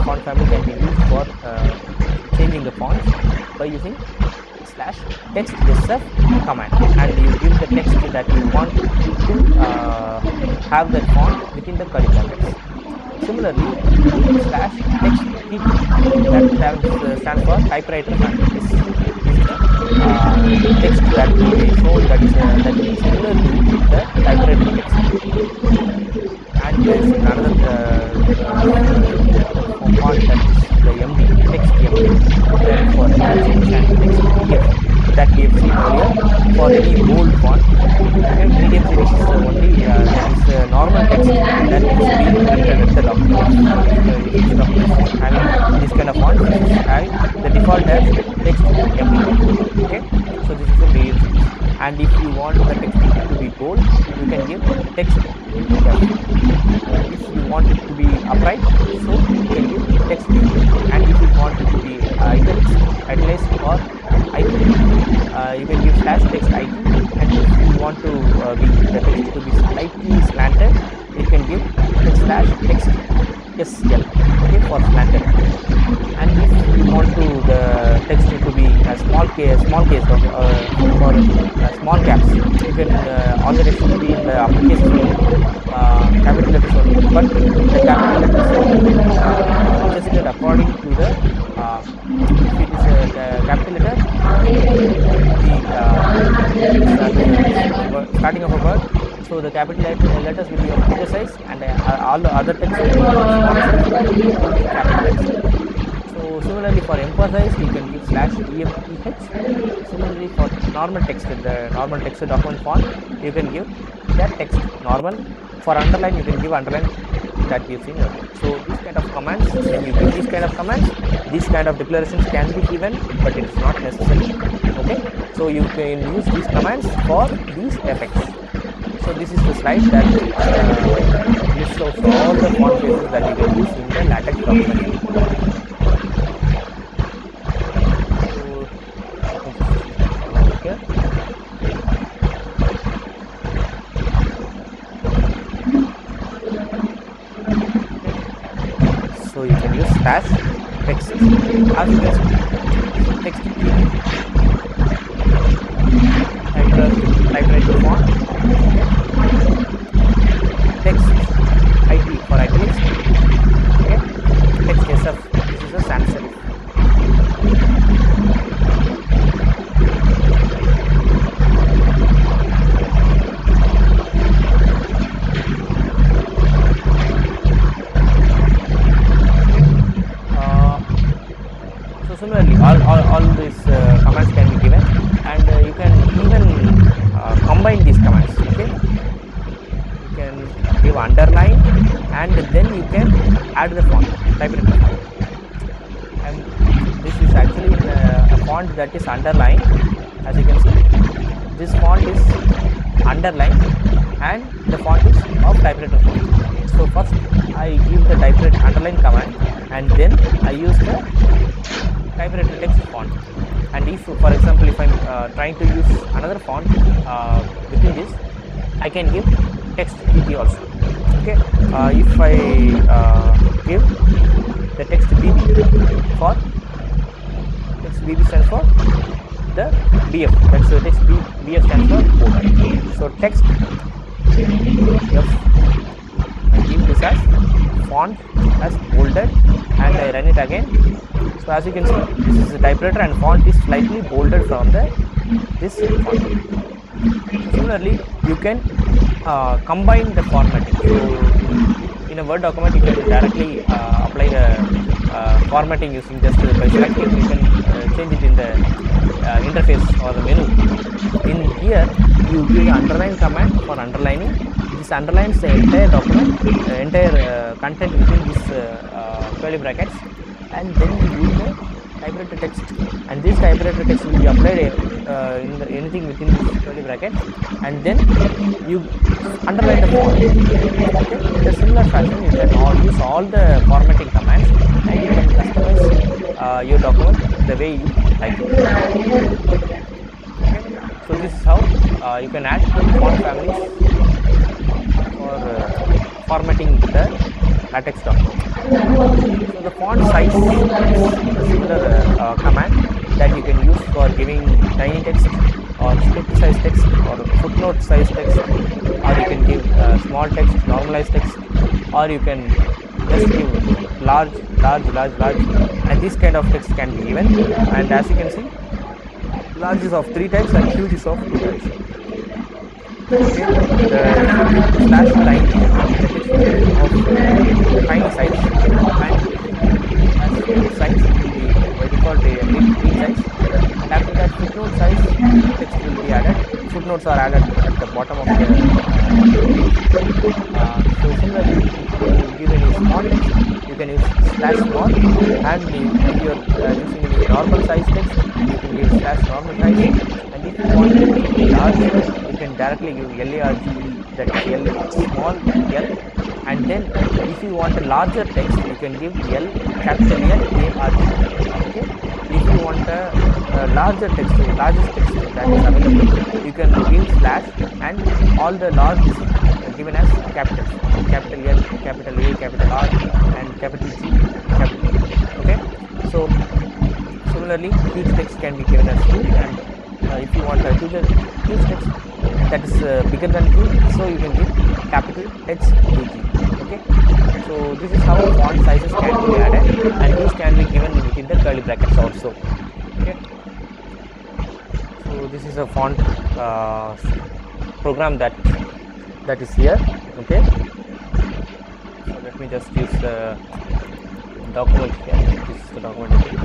font family can be used for changing the fonts by using /text sf command, and you give the text that you want to have that font within the curly brackets. Similarly, /text pt, that stands for typewriter family. This is the text that will be shown, that is similar to the typewriter text. And there is another font, that is the MD, text MD, for text and text PDF, that we have seen earlier for any bold font. And medium series is only that is normal text that needs to be printed at the document. Each document is having this kind of font, which is having the default as text MD. Okay, so this is a medium series. And if you want the text to be bold, you can give text F. If you want it to be upright, so you can give text U. And if you want it to be italicized or IT, you can give /text IT. And if you want to the text to be slightly slanted, you can give /text SL, okay, for slanted. And if you want the text to be a small case or for small caps, you can all the text will be in the uppercase capital letters only, but the capital letters will be adjusted according to the if it is a capital letter, the the capital letters will be of bigger size, and all the other text will be of small size, but it will be capitalized. So similarly for emphasized, you can give /emph. Similarly for normal text, the normal text document font, you can give that text normal. For underline, you can give underline that we've seen earlier. So these kind of commands, when you give these kind of commands, these kind of declarations can be given, but it is not necessary. Okay, so you can use these commands for these effects. So this is the slide that lists out all the font faces that you can use in the LaTeX document. So let me just come over here. So you can use slash text as you can see, text typewriter font, text IT for italics, okay, text SF, this is a sans serif. So similarly, all these commands can be given, and you can even combine these commands. Okay, you can give underline, and then you can add the font, typewriter font. And this is actually in a font that is underlined. As you can see, this font is underlined, and the font is of typewriter font. So first I give the typewriter underline command, and then I use the typewriter text font. And if, for example, if I'm trying to use another font within this, I can give text BB also. Okay, if I give the text BB for text BB stands for the BF. That's the text BF stands for bold. So text F, I give this as font as bolded, and I run it again. So as you can see, this is the typewriter, and font is slightly bolded from this font. So similarly, you can combine the formatting. So in a Word document, you can directly apply the formatting using just by selecting. You can change it in the interface or the menu. In here, you give the underline command for underlining. This underlines the entire document, the entire content within this curly brackets, and then you use the typewriter text, and this typewriter text will be applied in anything within this curly bracket, and then you underline the font. Okay, in a similar fashion, you can use all the formatting commands, and you can customize your document the way you like it. Okay, so this is how you can add font families for formatting the LaTeX document. So the font size is a similar command that you can use for giving tiny text or split size text or footnote size text, or you can give small text, normalized text, or you can just give large, and this kind of text can be given. And as you can see, large is of 3 types and huge is of 2 types. Okay, the slash tiny, the text of tiny size, and as size will be by default a big size, and after that footnote size text will be added. Footnotes are added at the bottom of the page. So similarly, if you give any small text, you can use slash small, and if you are using any normal size text, you can give slash normal size, and if you want it to be large, you can directly give LARGE, that is L small L, and then if you want a larger text, you can give L capital L ARG. Okay, if you want a larger text, largest text that is available, you can give slash, and all the large is given as capitals, capital L, capital A, capital R, and capital G, capital E. Okay, so similarly, huge text can be given as huge, and if you want a huge text that is bigger than huge, so you can give capital H UG. Okay, so this is how font sizes can be added, and these can be given within the curly brackets also. Okay, so this is a font program that that is here. Okay, so let me just use the document here. This is the document. Okay,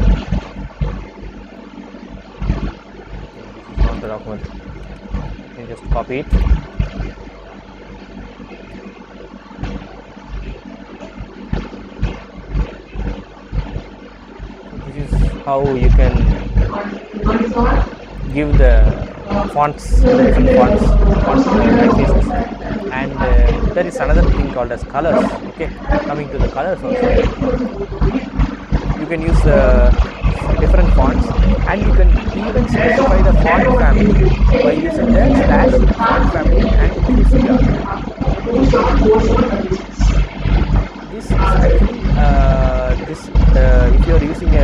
this is not the document. Let me just copy it. This is how you can give the fonts, the different fonts typefaces. And there is another thing called as colors. Okay, coming to the colors also, you can use different fonts, and you can even specify the font family by using the / font family and CSIR. This is actually if you are using a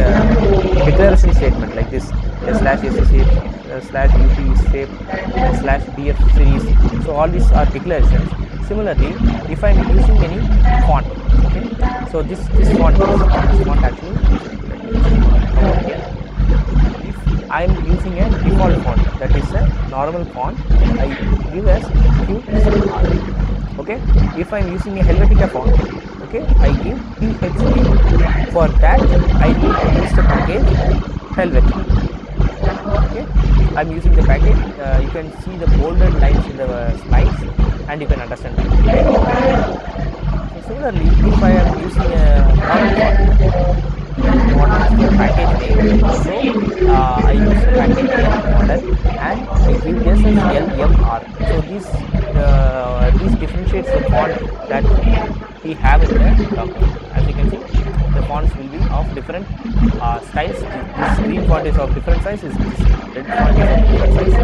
declaration statement like this, a /SC /UP shape /DF series, so all these are declarations. Similarly, if I am using any font, okay, so this font actually, if I am using a default font, that is a normal font, I give as QSIR. Okay, if I am using a Helvetica font, okay, I give PHP. For that, I need to use the package Helvetica. Okay, I am using the package. You can see the bolded lines in the slides, and you can understand that. Okay? So similarly, if I am using a modern font, what is the package name? So I use the package name model, and I give this as LMR. So this differentiates the font that we have in the document. As you can see, the fonts will be of different styles. This green font is of different size, this red font is of different size,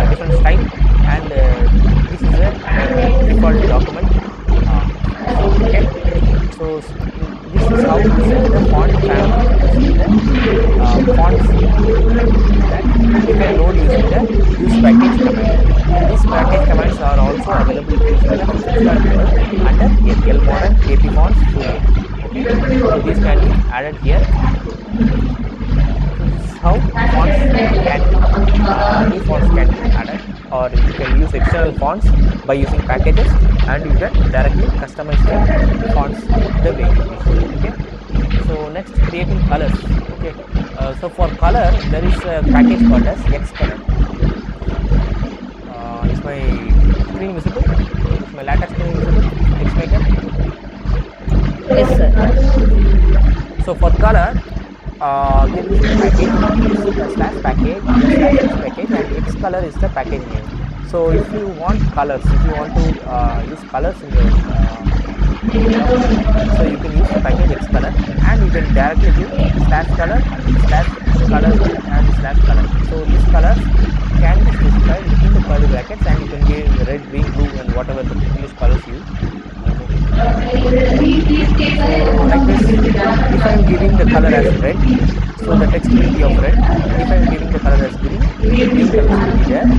different style, and this is a default document. Okay, so this is how you set the font family using the fonts that you can load using the use package command. And these package commands are also available using the install level under LModern, AP fonts, Full. Okay, so these can be added here. So this is how fonts can new fonts can be added, or you can use external fonts by using packages, and you can directly customize the fonts the way you wish. Okay, so next, creating colors. Okay, so for color there is a package called as Xcolor. Is my screen visible? Is my latex screen visible? Xmaker? Yes, sir. So for color, there is a package /package /package, and Xcolor is the package name. So if you want colors, if you want to use colors in your so you can use the package Xcolor, and you can directly give /color and /color. So these colors can be specified within the curly brackets, and you can give red, green, blue, and whatever the English colors you. So like this, if I am giving the color as red, so the text will be of red, and if I am giving the color as green, the green color will be there.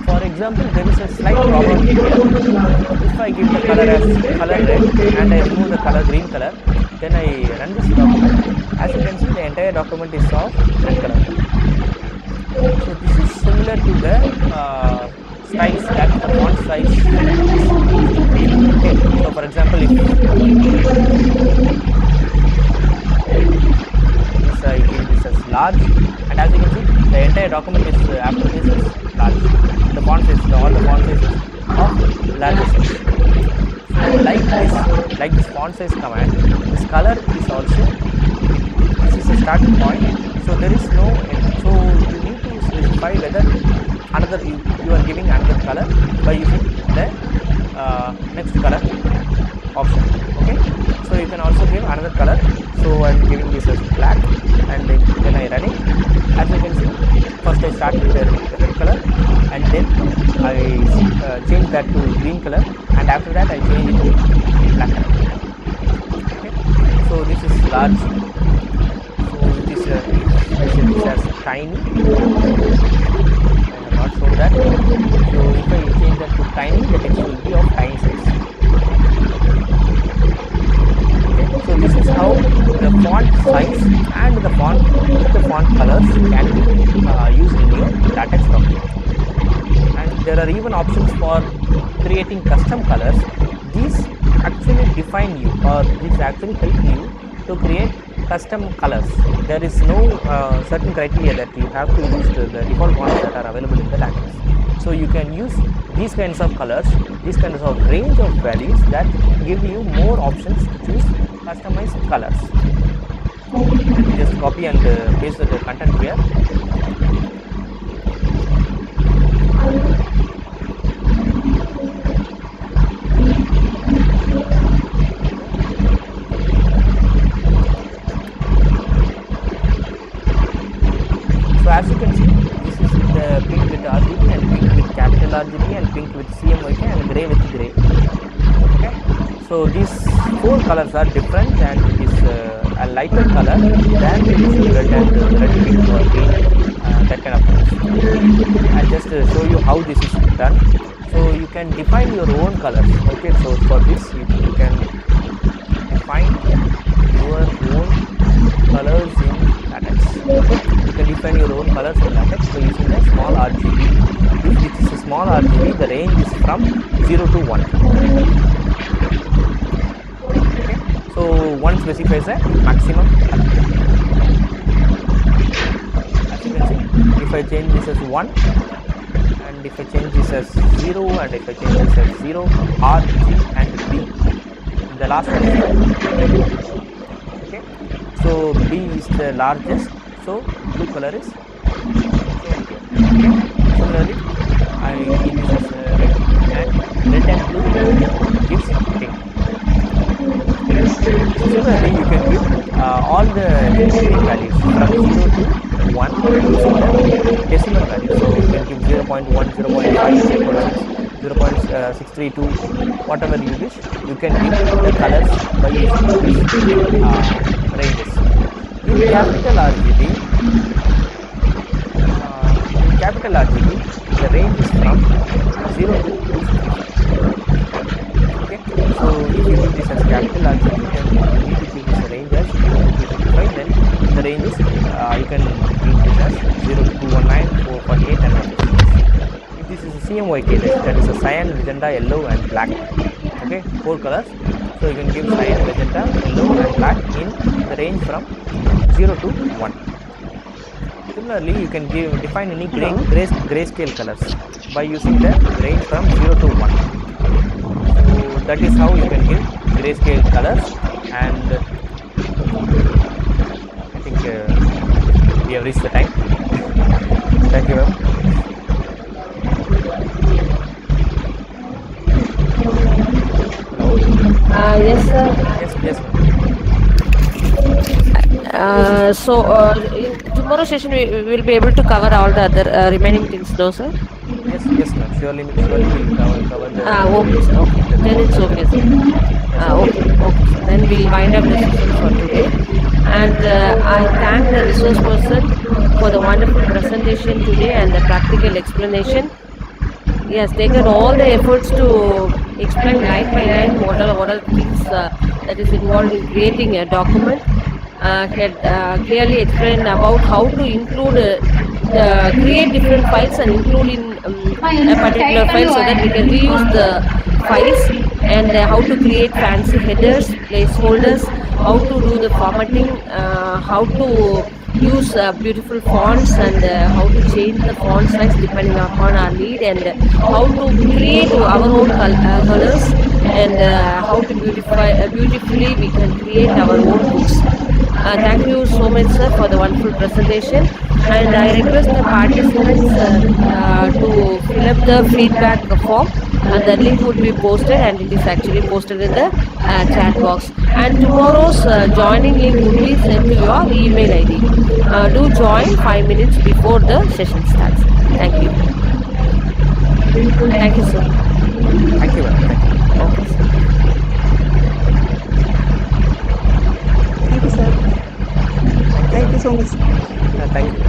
For example, there is a slight problem here. If I give the color as color red and I remove the color green color, then I run this document. As you can see, the entire document is of red color. So this is similar to the styles that the font size is. Okay, so for example, if I give this as large, and as you can see, the entire document is after this is large. The font size, all the font size is of larger size. So like this font size command, this color is also, this is a starting point. So there is no, so you need to specify whether another you are giving another color by using the next color option. Okay, so you can also give another color. So I am giving this as black, and then I run it. As you can see, first I start with the red color, and then I change that to green color, and after that I change it to black color. Okay, so this is large. So this I set this as tiny. I have not shown that. So if I change that to tiny, the text will be of tiny size. Okay, so this is how the font size and the font with the font colors can be used in your latex document. And there are even options for creating custom colors. These actually define you, or these actually help you to create custom colors. There is no certain criteria that you have to use the default ones that are available in the latex. So you can use these kinds of colors, these kinds of range of values that give you more options to choose customized colors. Let me just copy and paste the content here. So as you can see, this is the pink with RGB and pink with capital RGB and pink with CMYK and grey with grey. Okay, so these 4 colors are different, and it is a lighter color than the usual red and red, pink or green, that kind of colors. I'll just show you how this is done. So you can define your own colors. Okay, so for this you can define your own colors in latex. Okay, you can define your own colors in latex by using a small RGB. If it is a small RGB, the range is from 0 to 1. Okay, so 1 specifies a maximum color. As you can see, if I change this as 1, and if I change this as 0, and if I change this as 0, R, G and B, the last one is B. Okay, so B is the largest, so blue color is shown here. Okay, similarly I give this as red, and red and blue gives pink. Similarly you can give all the engineering values from 0 to 1 using the decimal value. So you can give 0.1, 0.5, 0.632, whatever you wish. You can give the colors by using these ranges. In capital RGB, the range is from 0 to 255. Okay, so if you give this as capital RGB, then you need to give this a range as 0 to 255. Then the range is you can give this as 0 to 219, 448 and all. If this is a CMYK, that is a cyan, magenta, yellow and black. Okay, 4 colors. So you can give cyan, magenta, yellow and black in the range from 0 to 1. Similarly, you can define any grayscale colors by using the range from 0 to 1. So that is how you can give grayscale colors, and I think we have reached the time. Thank you. Yes, sir. Yes. In tomorrow's session, we will be able to cover all the other remaining things, though, sir. Yes, ma'am. Surely we'll cover the. Okay, sir. Okay. Then it's okay, sir. Okay. Sir. Then we'll wind up the session for today. And I thank the resource person for the wonderful presentation today and the practical explanation. He has taken all the efforts to explain line by line what are things that is involved in creating a document. He had clearly explained about how to include create different files and include in a particular file so that we can reuse the files, and how to create fancy headers, placeholders, how to do the formatting, how to use beautiful fonts, and how to change the font size depending upon our need, and how to create our own colors, and how to beautifully we can create our own books. Thank you so much, sir, for the wonderful presentation, and I request the participants to fill up the feedback form, and the link would be posted, and it is actually posted in the chat box, and tomorrow's joining link would be sent to your email ID. Do join 5 minutes before the session starts. Thank you. Thank you, sir. Thank you, ma'am. Thank you. Okay, sir. Thank you, sir. Thank you so much. Thank you.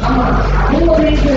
ஆமா அது ஒரு இது